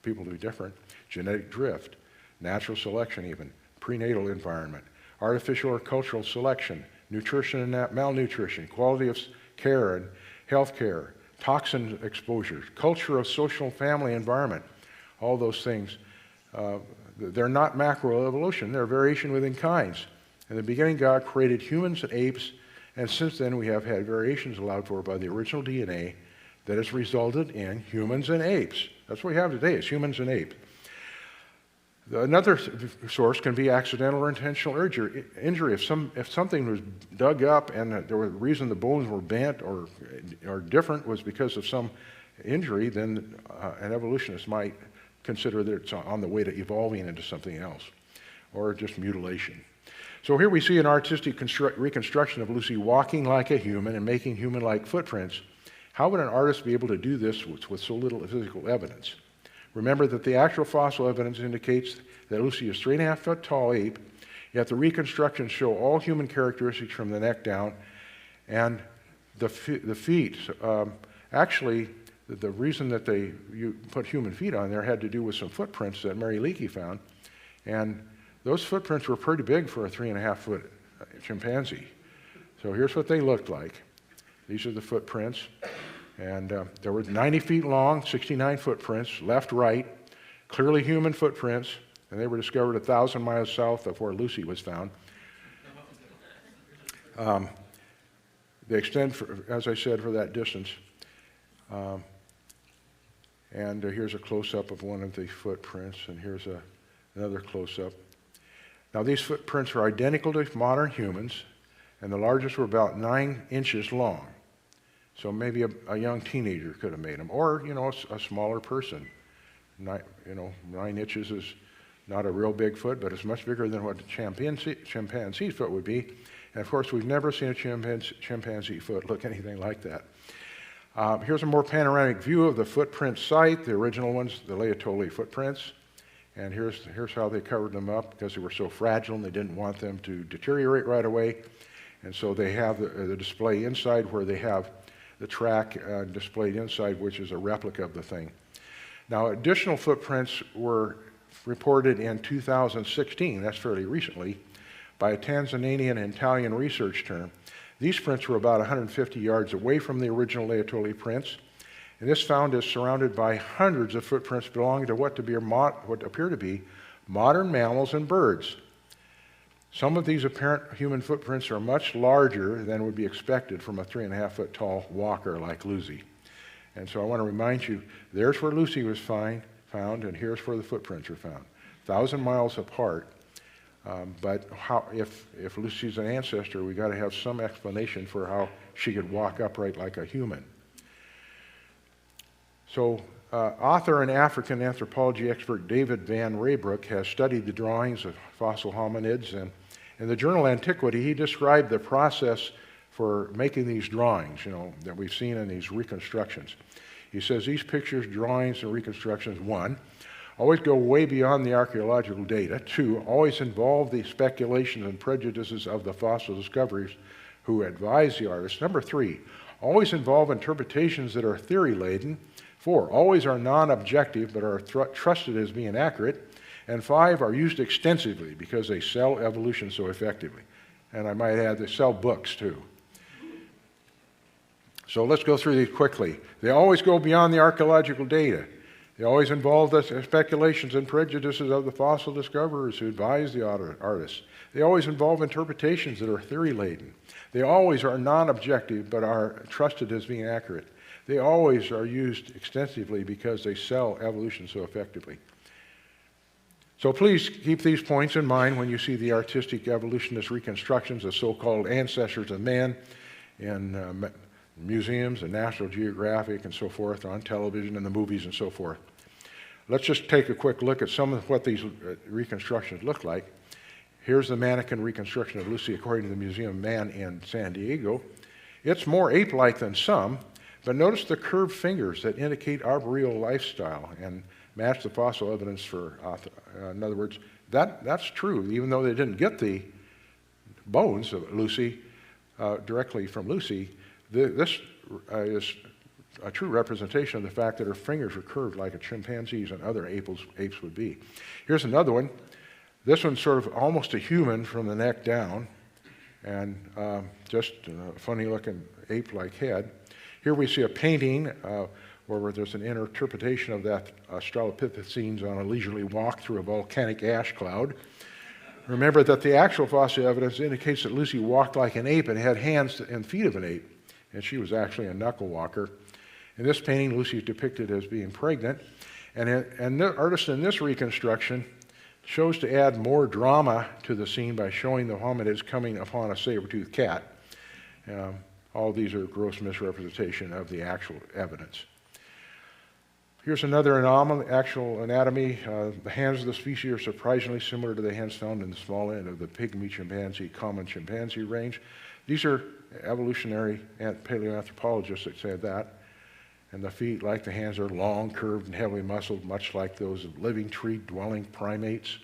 [SPEAKER 2] people to be different. Genetic drift, natural selection even, prenatal environment, artificial or cultural selection, nutrition and malnutrition, quality of care and health care, toxin exposures, culture of social family environment, all those things. They're not macroevolution, they're variation within kinds. In the beginning, God created humans and apes, and since then we have had variations allowed for by the original DNA that has resulted in humans and apes. That's what we have today, is humans and apes. Another source can be accidental or intentional injury. If something was dug up and the reason the bones were bent or different was because of some injury, then an evolutionist might consider that it's on the way to evolving into something else, or just mutilation. So here we see an artistic reconstruction of Lucy walking like a human and making human-like footprints. How would an artist be able to do this with so little physical evidence? Remember that the actual fossil evidence indicates that Lucy is 3.5 foot tall ape, yet the reconstructions show all human characteristics from the neck down, and the feet. Actually, the reason that you put human feet on there had to do with some footprints that Mary Leakey found, and those footprints were pretty big for a 3.5 foot chimpanzee. So here's what they looked like. These are the footprints, and there were 90 feet long, 69 footprints, left, right, clearly human footprints, and they were discovered 1,000 miles south of where Lucy was found. They extend, as I said, for that distance. And here's a close-up of one of the footprints, and here's another close-up. Now, these footprints are identical to modern humans, and the largest were about 9 inches long. So maybe a young teenager could have made them, or, a smaller person. 9 inches is not a real big foot, but it's much bigger than what a chimpanzee's foot would be. And of course, we've never seen a chimpanzee foot look anything like that. Here's a more panoramic view of the footprint site, the original ones, the Laetoli footprints. And here's how they covered them up, because they were so fragile and they didn't want them to deteriorate right away. And so they have the display inside where they have the track displayed inside, which is a replica of the thing. Now, additional footprints were reported in 2016, that's fairly recently, by a Tanzanian and Italian research team. These prints were about 150 yards away from the original Laetoli prints, and this found is surrounded by hundreds of footprints belonging to what appear to be modern mammals and birds. Some of these apparent human footprints are much larger than would be expected from a 3.5 foot tall walker like Lucy. And so I want to remind you, there's where Lucy was found, and here's where the footprints were found. 1,000 miles apart. But if Lucy's an ancestor, we got to have some explanation for how she could walk upright like a human. So, author and African anthropology expert David Van Raybroek has studied the drawings of fossil hominids, and in the journal Antiquity, he described the process for making these drawings, that we've seen in these reconstructions. He says these pictures, drawings, and reconstructions, 1, always go way beyond the archaeological data. 2, always involve the speculations and prejudices of the fossil discoverers who advise the artist. 3, always involve interpretations that are theory-laden. 4, always are non-objective but are trusted as being accurate. And 5, are used extensively because they sell evolution so effectively. And I might add, they sell books too. So let's go through these quickly. They always go beyond the archaeological data. They always involve the speculations and prejudices of the fossil discoverers who advise the artists. They always involve interpretations that are theory-laden. They always are non-objective but are trusted as being accurate. They always are used extensively because they sell evolution so effectively. So please keep these points in mind when you see the artistic evolutionist reconstructions of so-called ancestors of man in museums and National Geographic and so forth, on television and the movies and so forth. Let's just take a quick look at some of what these reconstructions look like. Here's the mannequin reconstruction of Lucy according to the Museum of Man in San Diego. It's more ape-like than some, but notice the curved fingers that indicate arboreal lifestyle and match the fossil evidence for, in other words, that's true, even though they didn't get the bones of Lucy directly from Lucy. This is a true representation of the fact that her fingers are curved like a chimpanzee's and other apes would be. Here's another one. This one's sort of almost a human from the neck down, and just a funny-looking ape-like head. Here we see a painting where there's an interpretation of that Australopithecines on a leisurely walk through a volcanic ash cloud. Remember that the actual fossil evidence indicates that Lucy walked like an ape and had hands and feet of an ape, and she was actually a knuckle walker. In this painting, Lucy is depicted as being pregnant, and the artist in this reconstruction chose to add more drama to the scene by showing the hominids coming upon a saber-toothed cat. All these are gross misrepresentation of the actual evidence. Here's another actual anatomy. The hands of the species are surprisingly similar to the hands found in the small end of the pygmy chimpanzee, common chimpanzee range. These are evolutionary paleoanthropologists that said that. And the feet, like the hands, are long, curved, and heavily muscled, much like those of living tree-dwelling primates.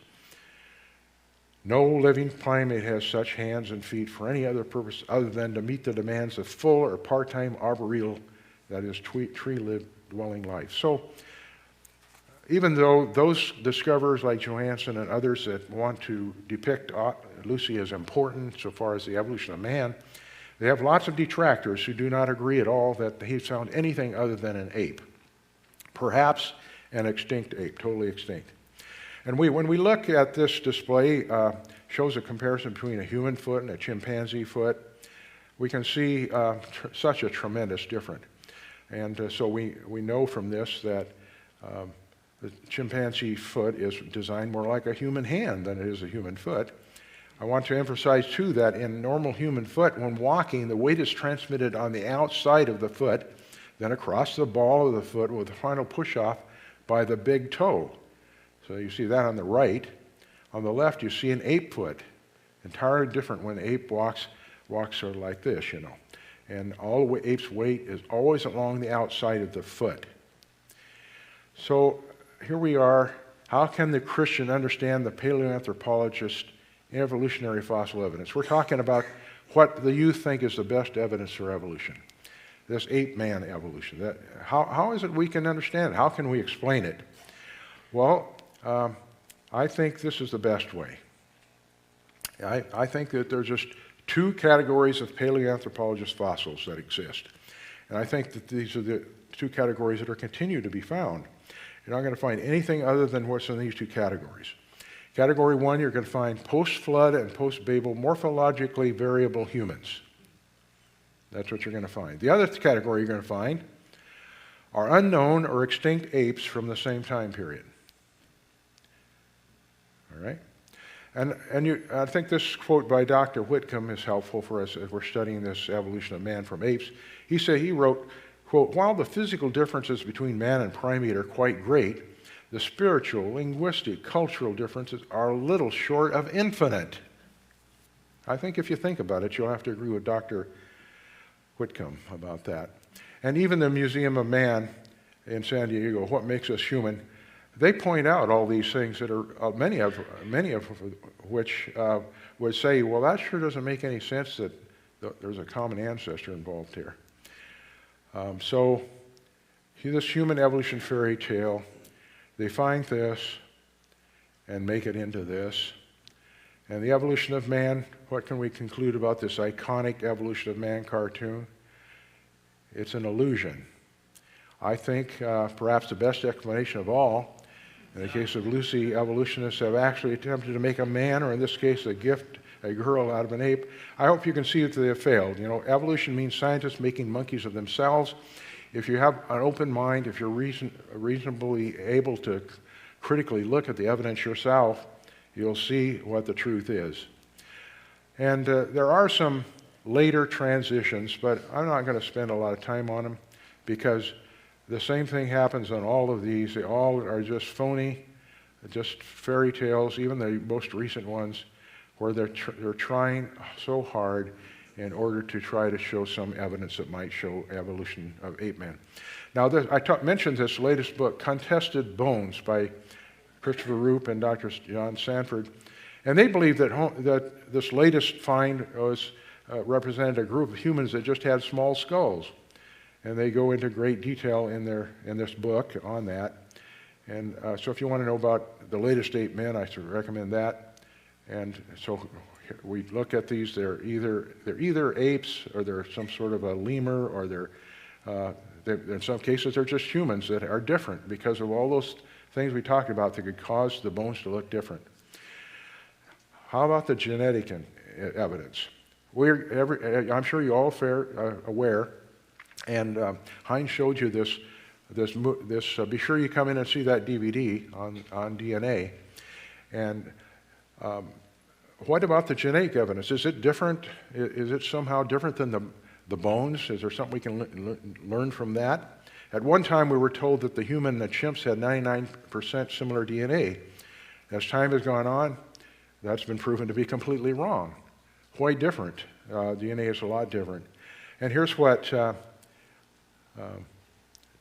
[SPEAKER 2] No living primate has such hands and feet for any other purpose other than to meet the demands of full or part-time arboreal, that is, tree-dwelling life. So, even though those discoverers like Johansen and others that want to depict Lucy as important so far as the evolution of man, they have lots of detractors who do not agree at all that he found anything other than an ape. Perhaps an extinct ape, totally extinct. And when we look at this display, shows a comparison between a human foot and a chimpanzee foot, we can see such a tremendous difference. And so we know from this that the chimpanzee foot is designed more like a human hand than it is a human foot. I want to emphasize, too, that in normal human foot, when walking, the weight is transmitted on the outside of the foot, then across the ball of the foot with the final push-off by the big toe. So you see that on the right. On the left, you see an ape foot. Entirely different when the ape walks sort of like this, you know. And all the ape's weight is always along the outside of the foot. So here we are. How can the Christian understand the paleoanthropologist evolutionary fossil evidence? We're talking about what the youth think is the best evidence for evolution. This ape-man evolution. How is it we can understand it? How can we explain it? Well, I think this is the best way. I think that there's just two categories of paleoanthropologist fossils that exist. And I think that these are the two categories that are continue to be found. You're not going to find anything other than what's in these two categories. Category one, you're going to find post-flood and post-Babel morphologically variable humans. That's what you're going to find. The other category you're going to find are unknown or extinct apes from the same time period. All right? And I think this quote by Dr. Whitcomb is helpful for us as we're studying this evolution of man from apes. He wrote, quote, "While the physical differences between man and primate are quite great, the spiritual, linguistic, cultural differences are little short of infinite." I think if you think about it, you'll have to agree with Dr. Whitcomb about that. And even the Museum of Man in San Diego, What Makes Us Human, they point out all these things that are, many of which would say, well, that sure doesn't make any sense that there's a common ancestor involved here. So this human evolution fairy tale, they find this and make it into this. And the evolution of man, what can we conclude about this iconic evolution of man cartoon? It's an illusion. I think perhaps the best explanation of all, in the case of Lucy, evolutionists have actually attempted to make a man, or in this case a girl out of an ape. I hope you can see that they have failed. You know, evolution means scientists making monkeys of themselves. If you have an open mind, if you're reasonably able to critically look at the evidence yourself, you'll see what the truth is. And there are some later transitions, but I'm not going to spend a lot of time on them because the same thing happens on all of these. They all are just phony, just fairy tales, even the most recent ones, where they're trying so hard in order to try to show some evidence that might show evolution of ape man. Now, I mentioned this latest book, Contested Bones, by Christopher Roop and Dr. John Sanford, and they believe that this latest find was represented a group of humans that just had small skulls, and they go into great detail in this book on that. And so, if you want to know about the latest ape men, I should recommend that. And so, we look at these. They're either apes, or they're some sort of a lemur, or in some cases they're just humans that are different because of all those things we talked about that could cause the bones to look different. How about the genetic evidence? I'm sure you're all aware, and Heinz showed you this. Be sure you come in and see that DVD on DNA. And what about the genetic evidence? Is it different? Is it somehow different than the bones? Is there something we can learn from that? At one time, we were told that the human and the chimps had 99% similar DNA. As time has gone on, that's been proven to be completely wrong. Quite different. DNA is a lot different. And here's what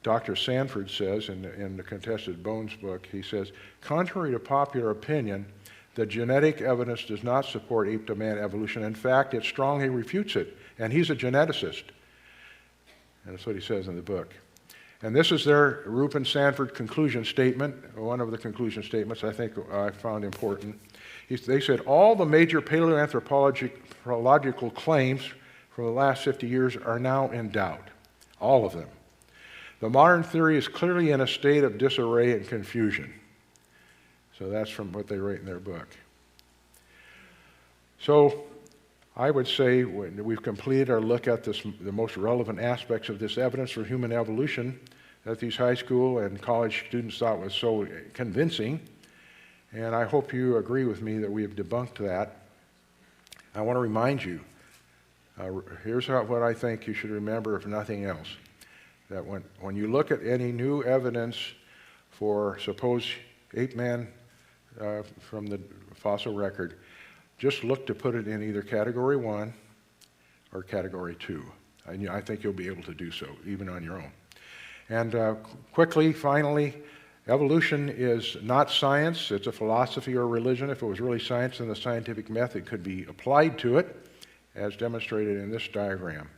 [SPEAKER 2] Dr. Sanford says in the Contested Bones book, he says, contrary to popular opinion, the genetic evidence does not support ape-to-man evolution. In fact, it strongly refutes it, and he's a geneticist. And that's what he says in the book. And this is their Roop and Sanford conclusion statement, one of the conclusion statements I think I found important. They said, all the major paleoanthropological claims for the last 50 years are now in doubt, all of them. The modern theory is clearly in a state of disarray and confusion. So that's from what they write in their book. So I would say we've completed our look at the most relevant aspects of this evidence for human evolution that these high school and college students thought was so convincing. And I hope you agree with me that we have debunked that. I want to remind you, here's what I think you should remember, if nothing else, that when you look at any new evidence for supposed ape-man from the fossil record, just look to put it in either Category 1 or Category 2. And I think you'll be able to do so, even on your own. And quickly, finally, evolution is not science. It's a philosophy or religion. If it was really science, then the scientific method could be applied to it, as demonstrated in this diagram.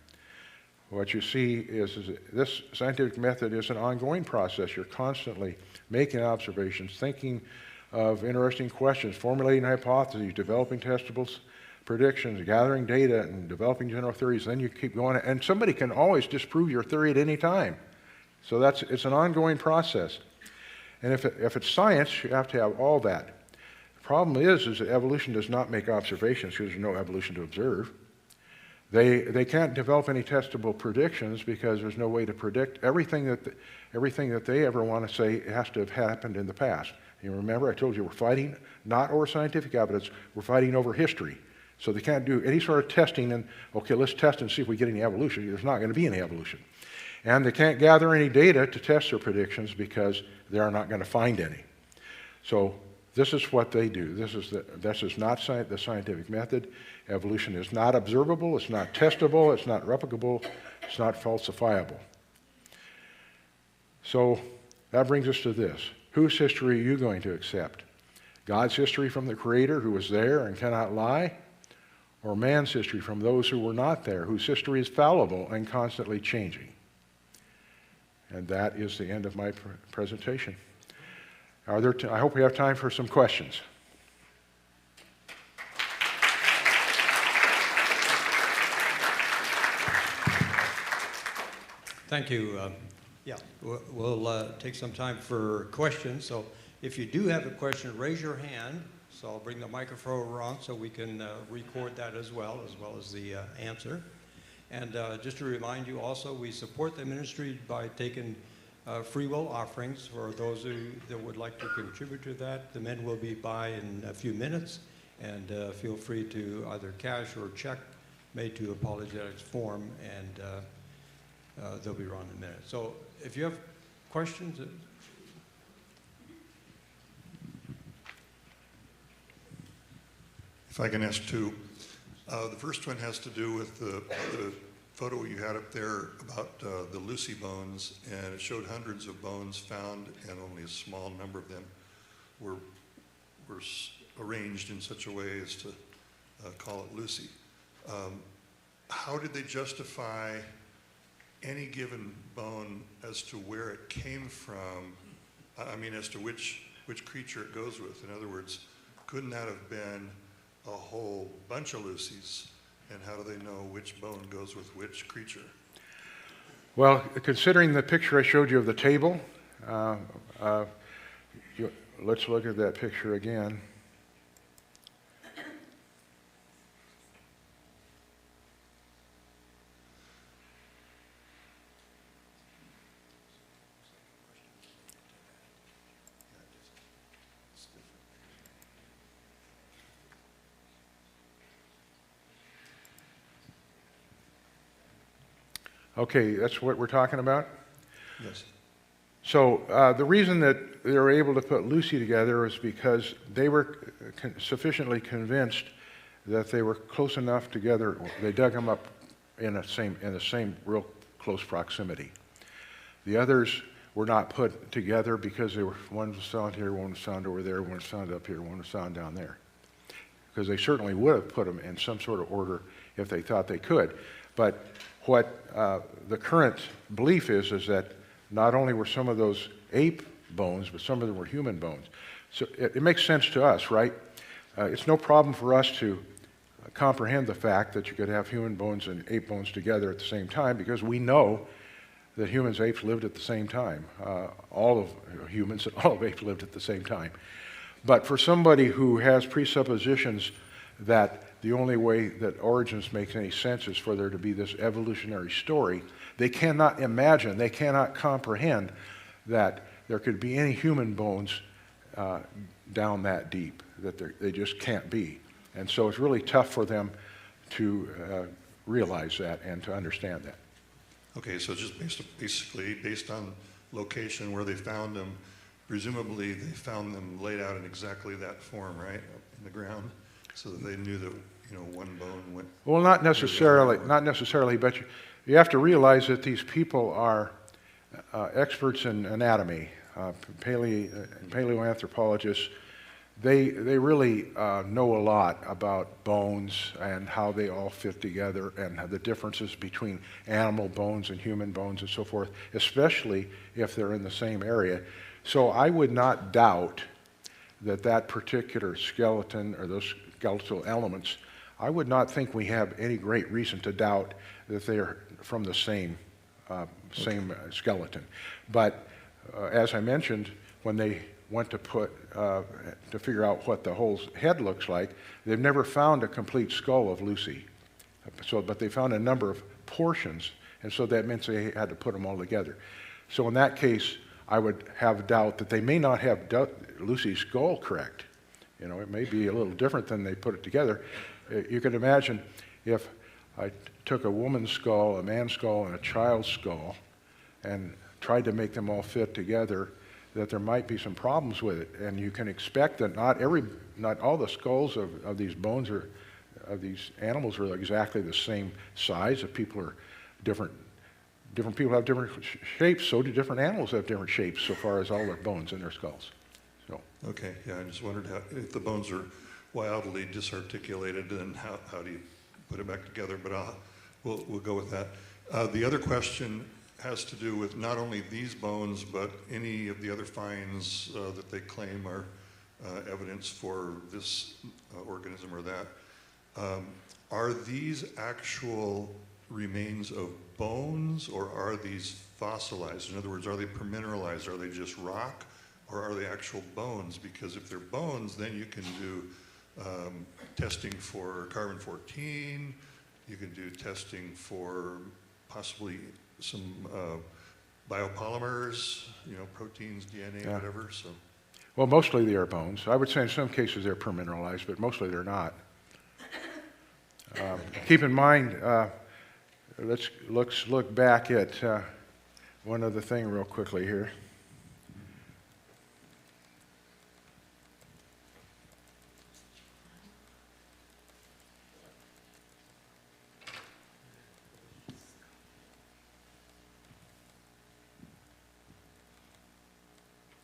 [SPEAKER 2] What you see is this scientific method is an ongoing process. You're constantly making observations, thinking of interesting questions, formulating hypotheses, developing testable predictions, gathering data, and developing general theories. Then you keep going, and somebody can always disprove your theory at any time. So it's an ongoing process. And if it's science, you have to have all that. The problem is that evolution does not make observations because there's no evolution to observe. They can't develop any testable predictions because there's no way to predict everything that they ever want to say has to have happened in the past. You remember I told you we're fighting not over scientific evidence, we're fighting over history. So they can't do any sort of testing and, okay, let's test and see if we get any evolution. There's not going to be any evolution. And they can't gather any data to test their predictions because they're not going to find any. So this is what they do. This is not the scientific method. Evolution is not observable, it's not testable, it's not replicable, it's not falsifiable. So that brings us to this. Whose history are you going to accept? God's history from the Creator who was there and cannot lie? Or man's history from those who were not there, whose history is fallible and constantly changing? And that is the end of my presentation. I hope we have time for some questions.
[SPEAKER 1] Thank you. Yeah, we'll take some time for questions. So if you do have a question, raise your hand. So I'll bring the microphone around so we can record that as well as the answer. And just to remind you also, we support the ministry by taking free will offerings for those that would like to contribute to that. The men will be by in a few minutes, and feel free to either cash or check made to apologetics form, and they'll be around in a minute. So if you have questions.
[SPEAKER 3] If I can ask two. The first one has to do with the photo you had up there about the Lucy bones, and it showed hundreds of bones found, and only a small number of them were arranged in such a way as to call it Lucy. How did they justify any given bone as to where it came from? I mean, as to which creature it goes with. In other words, couldn't that have been a whole bunch of Lucys? And how do they know which bone goes with which creature?
[SPEAKER 2] Well, considering the picture I showed you of the table, let's look at that picture again. Okay, that's what we're talking about?
[SPEAKER 3] Yes.
[SPEAKER 2] So the reason that they were able to put Lucy together was because they were sufficiently convinced that they were close enough together. They dug them up in the same real close proximity. The others were not put together because one was found here, one was found over there, one was found up here, one was found down there. Because they certainly would have put them in some sort of order if they thought they could. But what the current belief is that not only were some of those ape bones, but some of them were human bones. So it makes sense to us, right? It's no problem for us to comprehend the fact that you could have human bones and ape bones together at the same time, because we know that humans and apes lived at the same time. All of humans and all of apes lived at the same time. But for somebody who has presuppositions that the only way that origins makes any sense is for there to be this evolutionary story, they cannot imagine, they cannot comprehend that there could be any human bones down that deep, that they just can't be. And so it's really tough for them to realize that and to understand that.
[SPEAKER 3] Okay, so just basically based on location where they found them, presumably they found them laid out in exactly that form, right, up in the ground, so that they knew that, you know, one bone went.
[SPEAKER 2] Well, not necessarily, but you have to realize that these people are experts in anatomy, paleoanthropologists. They really know a lot about bones and how they all fit together and the differences between animal bones and human bones and so forth, especially if they're in the same area. So I would not doubt that particular skeleton or those skeletal elements, I would not think we have any great reason to doubt that they are from the same skeleton. But as I mentioned, when they went to to figure out what the whole head looks like, they've never found a complete skull of Lucy. But they found a number of portions, and so that meant they had to put them all together. So in that case, I would have doubt that they may not have Lucy's skull correct. You know, it may be a little different than they put it together. You can imagine if I took a woman's skull, a man's skull, and a child's skull, and tried to make them all fit together, that there might be some problems with it. And you can expect that not all the skulls of these bones of these animals are exactly the same size. If people are different people have different shapes, so do different animals have different shapes so far as all their bones in their skulls. So.
[SPEAKER 3] Okay, yeah, I just wondered if the bones are wildly disarticulated, then how do you put it back together? But we'll go with that. The other question has to do with not only these bones, but any of the other finds that they claim are evidence for this organism or that. Are these actual remains of bones, or are these fossilized? In other words, are they permineralized? Are they just rock, or are they actual bones? Because if they're bones, then you can do testing for carbon-14, you can do testing for possibly some biopolymers, you know, proteins, DNA,
[SPEAKER 2] yeah.
[SPEAKER 3] whatever. So,
[SPEAKER 2] well, mostly they are bones. I would say in some cases they're permineralized, but mostly they're not. Keep in mind, let's look back at one other thing real quickly here.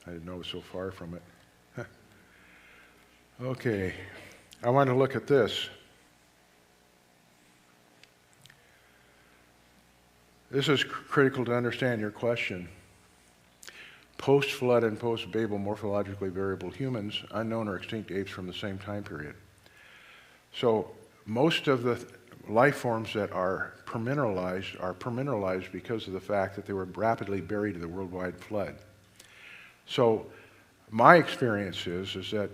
[SPEAKER 2] I didn't know it was so far from it. Okay, I want to look at this. This is critical to understand your question. Post-flood and post-Babel morphologically variable humans, unknown or extinct apes from the same time period. So most of the life forms that are permineralized because of the fact that they were rapidly buried in the worldwide flood. So my experience is that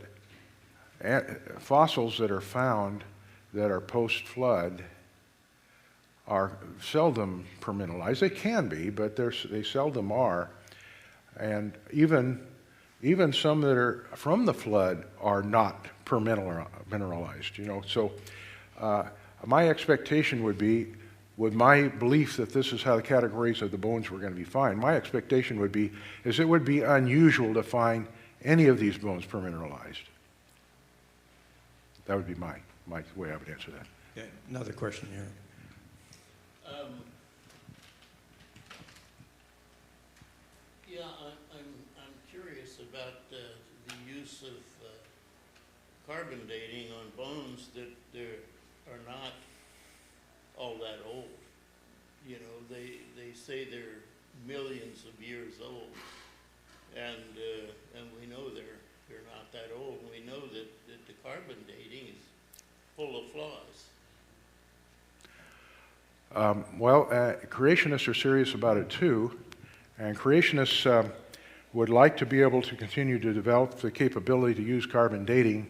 [SPEAKER 2] fossils that are found that are post-flood are seldom permineralized. They can be, but they seldom are. And even some that are from the flood are not permineralized. You know, so my expectation would be, with my belief that this is how the categories of the bones were going to be found, my expectation would be is it would be unusual to find any of these bones permineralized. That would be my way I would answer that.
[SPEAKER 1] Okay, another question here.
[SPEAKER 4] evidence of carbon dating on bones that are not all that old. You know, they say they're millions of years old, and we know they're not that old. We know that the carbon dating is full of flaws.
[SPEAKER 2] Creationists are serious about it too, and creationists would like to be able to continue to develop the capability to use carbon dating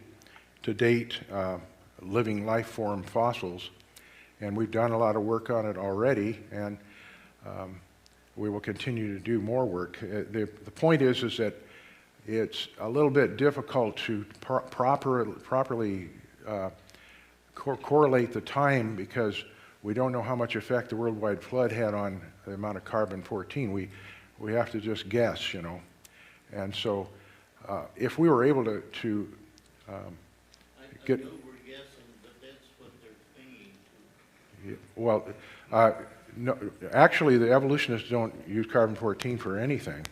[SPEAKER 2] to date living life form fossils. And we've done a lot of work on it already, and we will continue to do more work. The point is that it's a little bit difficult to properly correlate the time, because we don't know how much effect the worldwide flood had on the amount of carbon-14. We have to just guess, you know. And so if we were able to get...
[SPEAKER 4] I know we're guessing, but that's what they're thinking.
[SPEAKER 2] Well, no, actually, the evolutionists don't use carbon-14 for anything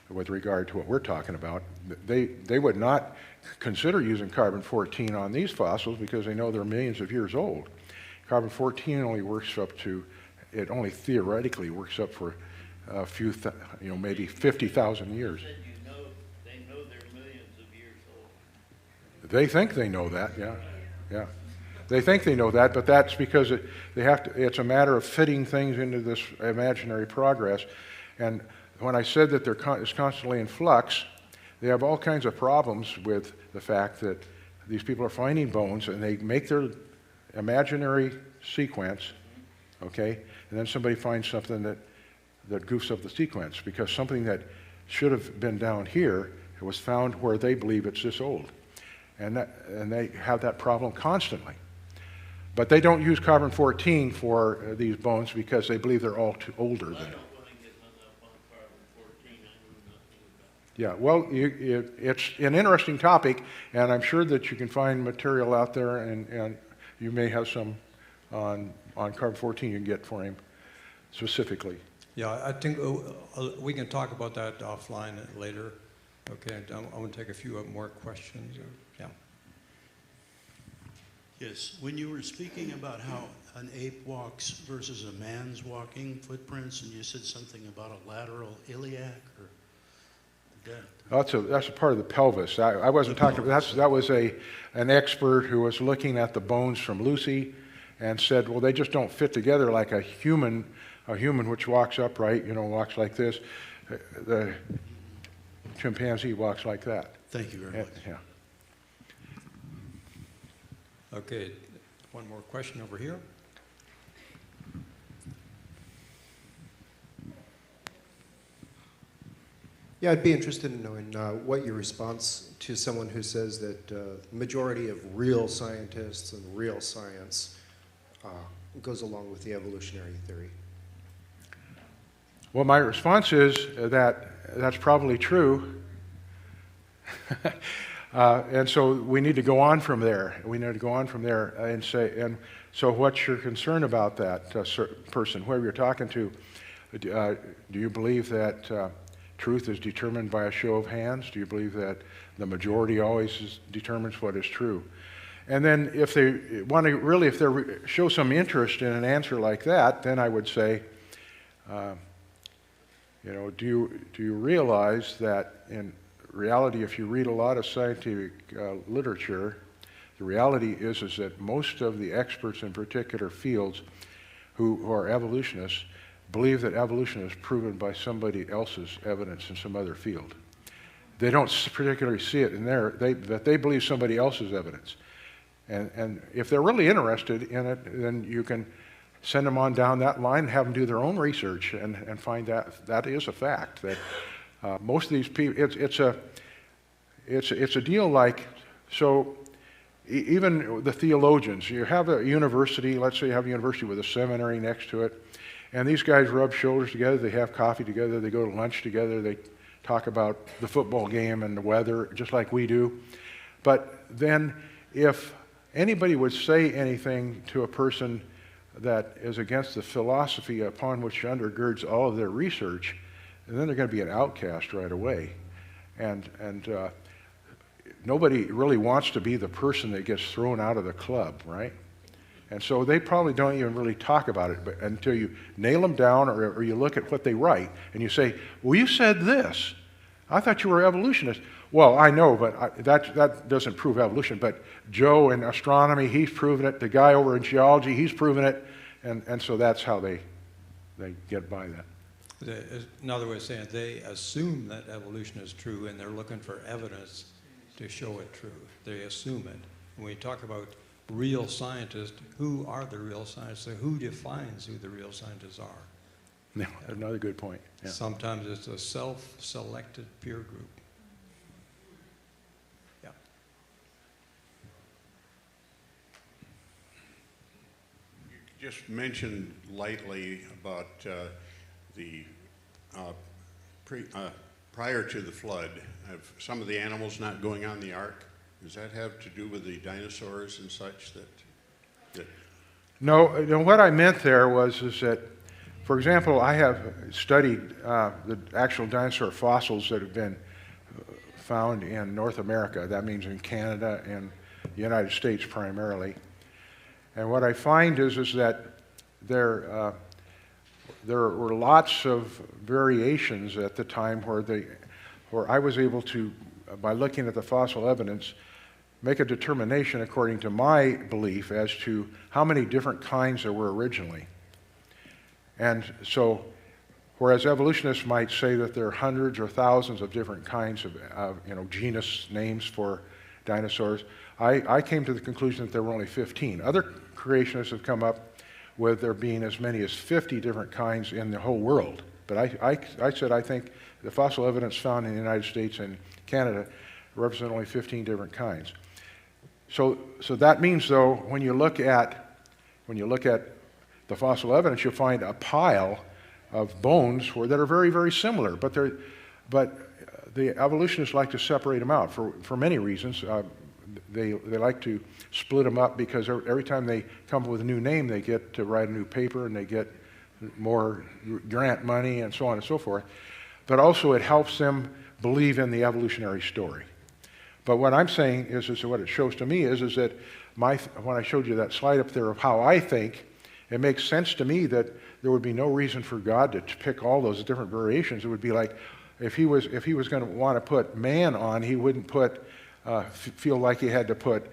[SPEAKER 2] with regard to what we're talking about. They would not consider using carbon-14 on these fossils because they know they're millions of years old. Carbon-14 only works up to, it only theoretically works up for a few, maybe 50,000 years.
[SPEAKER 4] They know they're millions of years old.
[SPEAKER 2] They think they know that, yeah. They think they know that, but that's because it's a matter of fitting things into this imaginary progress. And when I said that it's constantly in flux, they have all kinds of problems with the fact that these people are finding bones and they make their imaginary sequence, okay, and then somebody finds something that goofs up the sequence, because something that should have been down here was found where they believe it's this old. And they have that problem constantly. But they don't use carbon-14 for these bones because they believe they're all too older than it.
[SPEAKER 4] I don't want to get hung up on carbon-14. I know nothing about it.
[SPEAKER 2] Yeah, well, it's an interesting topic, and I'm sure that you can find material out there, and you may have some on carbon-14 you can get for him specifically.
[SPEAKER 1] Yeah, I think we can talk about that offline later. Okay, I'm going to take a few more questions. Yeah.
[SPEAKER 5] Yes, when you were speaking about how an ape walks versus a man's walking footprints, and you said something about a lateral iliac, or
[SPEAKER 2] that's a part of the pelvis. I wasn't talking about that. Was an expert who was looking at the bones from Lucy, and said, well, they just don't fit together like a human which walks upright, walks like this. The chimpanzee walks like that.
[SPEAKER 5] Thank you very much.
[SPEAKER 2] Yeah.
[SPEAKER 1] Okay, one more question over here.
[SPEAKER 6] Yeah, I'd be interested in knowing what your response to someone who says that the majority of real scientists and real science goes along with the evolutionary theory.
[SPEAKER 2] Well, my response is that that's probably true. And so we need to go on from there. We need to go on from there and say, and so what's your concern about that person, whoever you're talking to? Do you believe that truth is determined by a show of hands? Do you believe that the majority always determines what is true? And then if they want to really, if they show some interest in an answer like that, then I would say, do you realize that in reality, if you read a lot of scientific literature, the reality is that most of the experts in particular fields who are evolutionists believe that evolution is proven by somebody else's evidence in some other field. They don't particularly see it in there, but they believe somebody else's evidence. And if they're really interested in it, then you can send them on down that line and have them do their own research and find that is a fact. That most of these people, it's a deal like, so even the theologians, you have a university, let's say you have a university with a seminary next to it, and these guys rub shoulders together, they have coffee together, they go to lunch together, they talk about the football game and the weather, just like we do. But then if anybody would say anything to a person that is against the philosophy upon which undergirds all of their research, and then they're going to be an outcast right away. And nobody really wants to be the person that gets thrown out of the club, right? And so they probably don't even really talk about it but until you nail them down, or you look at what they write and you say, well, you said this. I thought you were evolutionist. Well, I know, but that doesn't prove evolution. But Joe in astronomy, he's proven it. The guy over in geology, he's proven it. And so that's how they get by that.
[SPEAKER 1] Another way of saying it, they assume that evolution is true, and they're looking for evidence to show it true. They assume it. When we talk about real scientists, who are the real scientists? Who defines who the real scientists are?
[SPEAKER 2] Yeah, another good point. Yeah.
[SPEAKER 1] Sometimes it's a self-selected peer group. Yeah.
[SPEAKER 7] You just mentioned lightly about prior to the flood, of some of the animals not going on the ark. Does that have to do with the dinosaurs and such that
[SPEAKER 2] No, what I meant there was that, for example, I have studied the actual dinosaur fossils that have been found in North America. That means in Canada and the United States primarily. And what I find is that there were lots of variations at the time where I was able to, by looking at the fossil evidence, make a determination according to my belief as to how many different kinds there were originally. And so, whereas evolutionists might say that there are hundreds or thousands of different kinds of genus names for dinosaurs, I came to the conclusion that there were only 15. Other creationists have come up with there being as many as 50 different kinds in the whole world. But I said I think the fossil evidence found in the United States and Canada represent only 15 different kinds. So that means, though, when you look at the fossil evidence, you'll find a pile of bones that are very, very similar. But the evolutionists like to separate them out for many reasons. They like to split them up because every time they come up with a new name, they get to write a new paper and they get more grant money and so on and so forth. But also it helps them believe in the evolutionary story. But what I'm saying is what it shows to me is that when I showed you that slide up there of how I think, it makes sense to me that there would be no reason for God to pick all those different variations. It would be like if he was going to want to put man on, he wouldn't feel like he had to put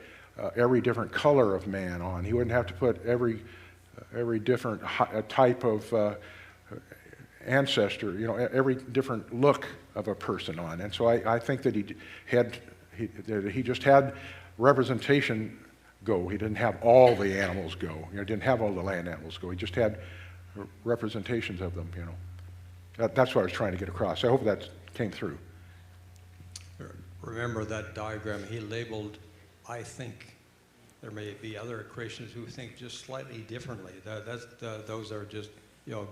[SPEAKER 2] every different color of man on. He wouldn't have to put every different type of ancestor, every different look of a person on. And so I think that he just had representation go. He didn't have all the animals go. He didn't have all the land animals go. He just had representations of them. That's what I was trying to get across. I hope that came through.
[SPEAKER 1] Remember that diagram he labeled, I think. There may be other creationists who think just slightly differently. Those are just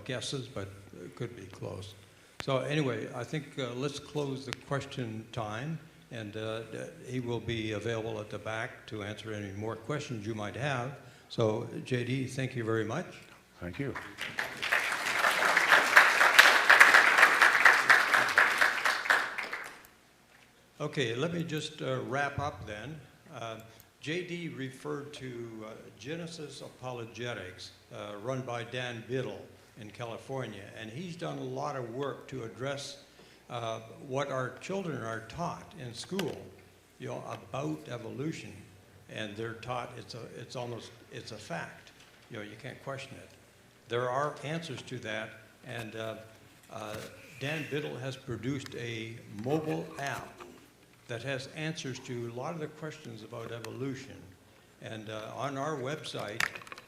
[SPEAKER 1] guesses, but it could be close. So anyway, I think let's close the question time, and he will be available at the back to answer any more questions you might have. So JD, thank you very much.
[SPEAKER 2] Thank you.
[SPEAKER 1] Okay, let me just wrap up then. JD referred to Genesis Apologetics, run by Dan Biddle in California, and he's done a lot of work to address what our children are taught in school, about evolution, and they're taught it's a fact. You can't question it. There are answers to that, and Dan Biddle has produced a mobile app that has answers to a lot of the questions about evolution. And on our website,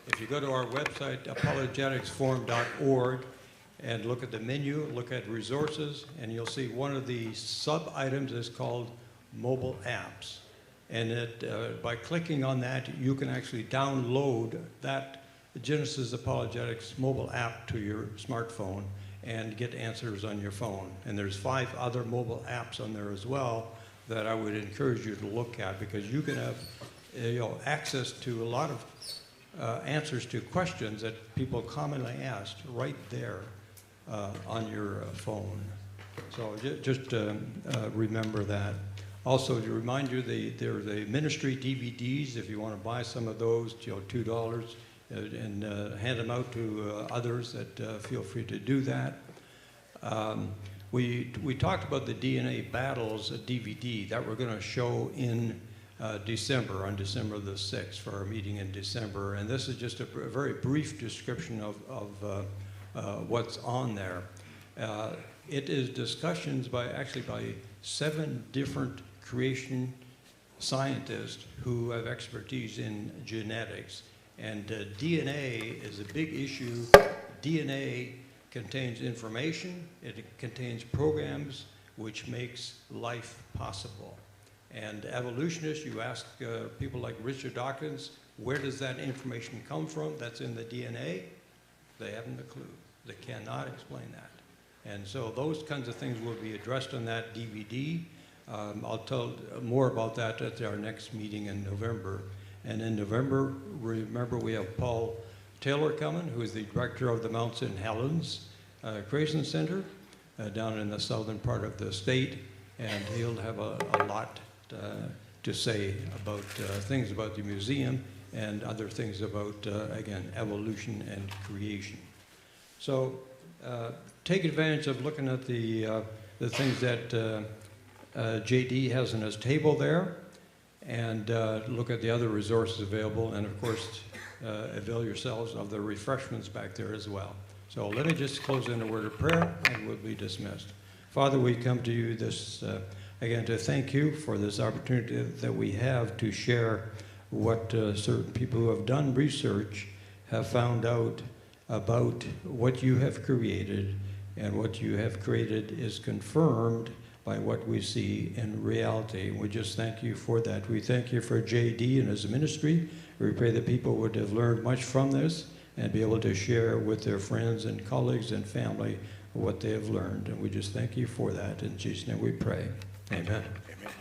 [SPEAKER 1] if you go to our website, apologeticsforum.org, and look at the menu, look at resources, and you'll see one of the sub-items is called mobile apps. And by clicking on that, you can actually download that Genesis Apologetics mobile app to your smartphone and get answers on your phone. And there's 5 other mobile apps on there as well that I would encourage you to look at, because you can have access to a lot of answers to questions that people commonly asked right there on your phone. So just remember that. Also, to remind you, there are the ministry DVDs. If you want to buy some of those, $2, and hand them out to others that feel free to do that. We talked about the DNA Battles DVD that we're going to show in December, on December the 6th, for our meeting in December. And this is just a very brief description of what's on there. It is discussions by 7 different creation scientists who have expertise in genetics. And DNA is a big issue. DNA contains information, it contains programs which makes life possible. And evolutionists, you ask people like Richard Dawkins, where does that information come from? That's in the DNA. They haven't a clue. They cannot explain that. And so those kinds of things will be addressed on that DVD. I'll tell more about that at our next meeting in November. And in November, remember, we have Paul Taylor coming, who is the director of the Mount St. Helens Creation Center down in the southern part of the state, and he'll have a lot to say about things about the museum and other things about, again, evolution and creation. So take advantage of looking at the things that JD has on his table there, and look at the other resources available, and of course, avail yourselves of the refreshments back there as well. So let me just close in a word of prayer, and we'll be dismissed. Father, we come to you this again to thank you for this opportunity that we have to share what certain people who have done research have found out about what you have created, and what you have created is confirmed by what we see in reality. We just thank you for that. We thank you for JD and his ministry. We pray that people would have learned much from this and be able to share with their friends and colleagues and family what they have learned. And we just thank you for that. In Jesus' name we pray. Amen.
[SPEAKER 2] Amen.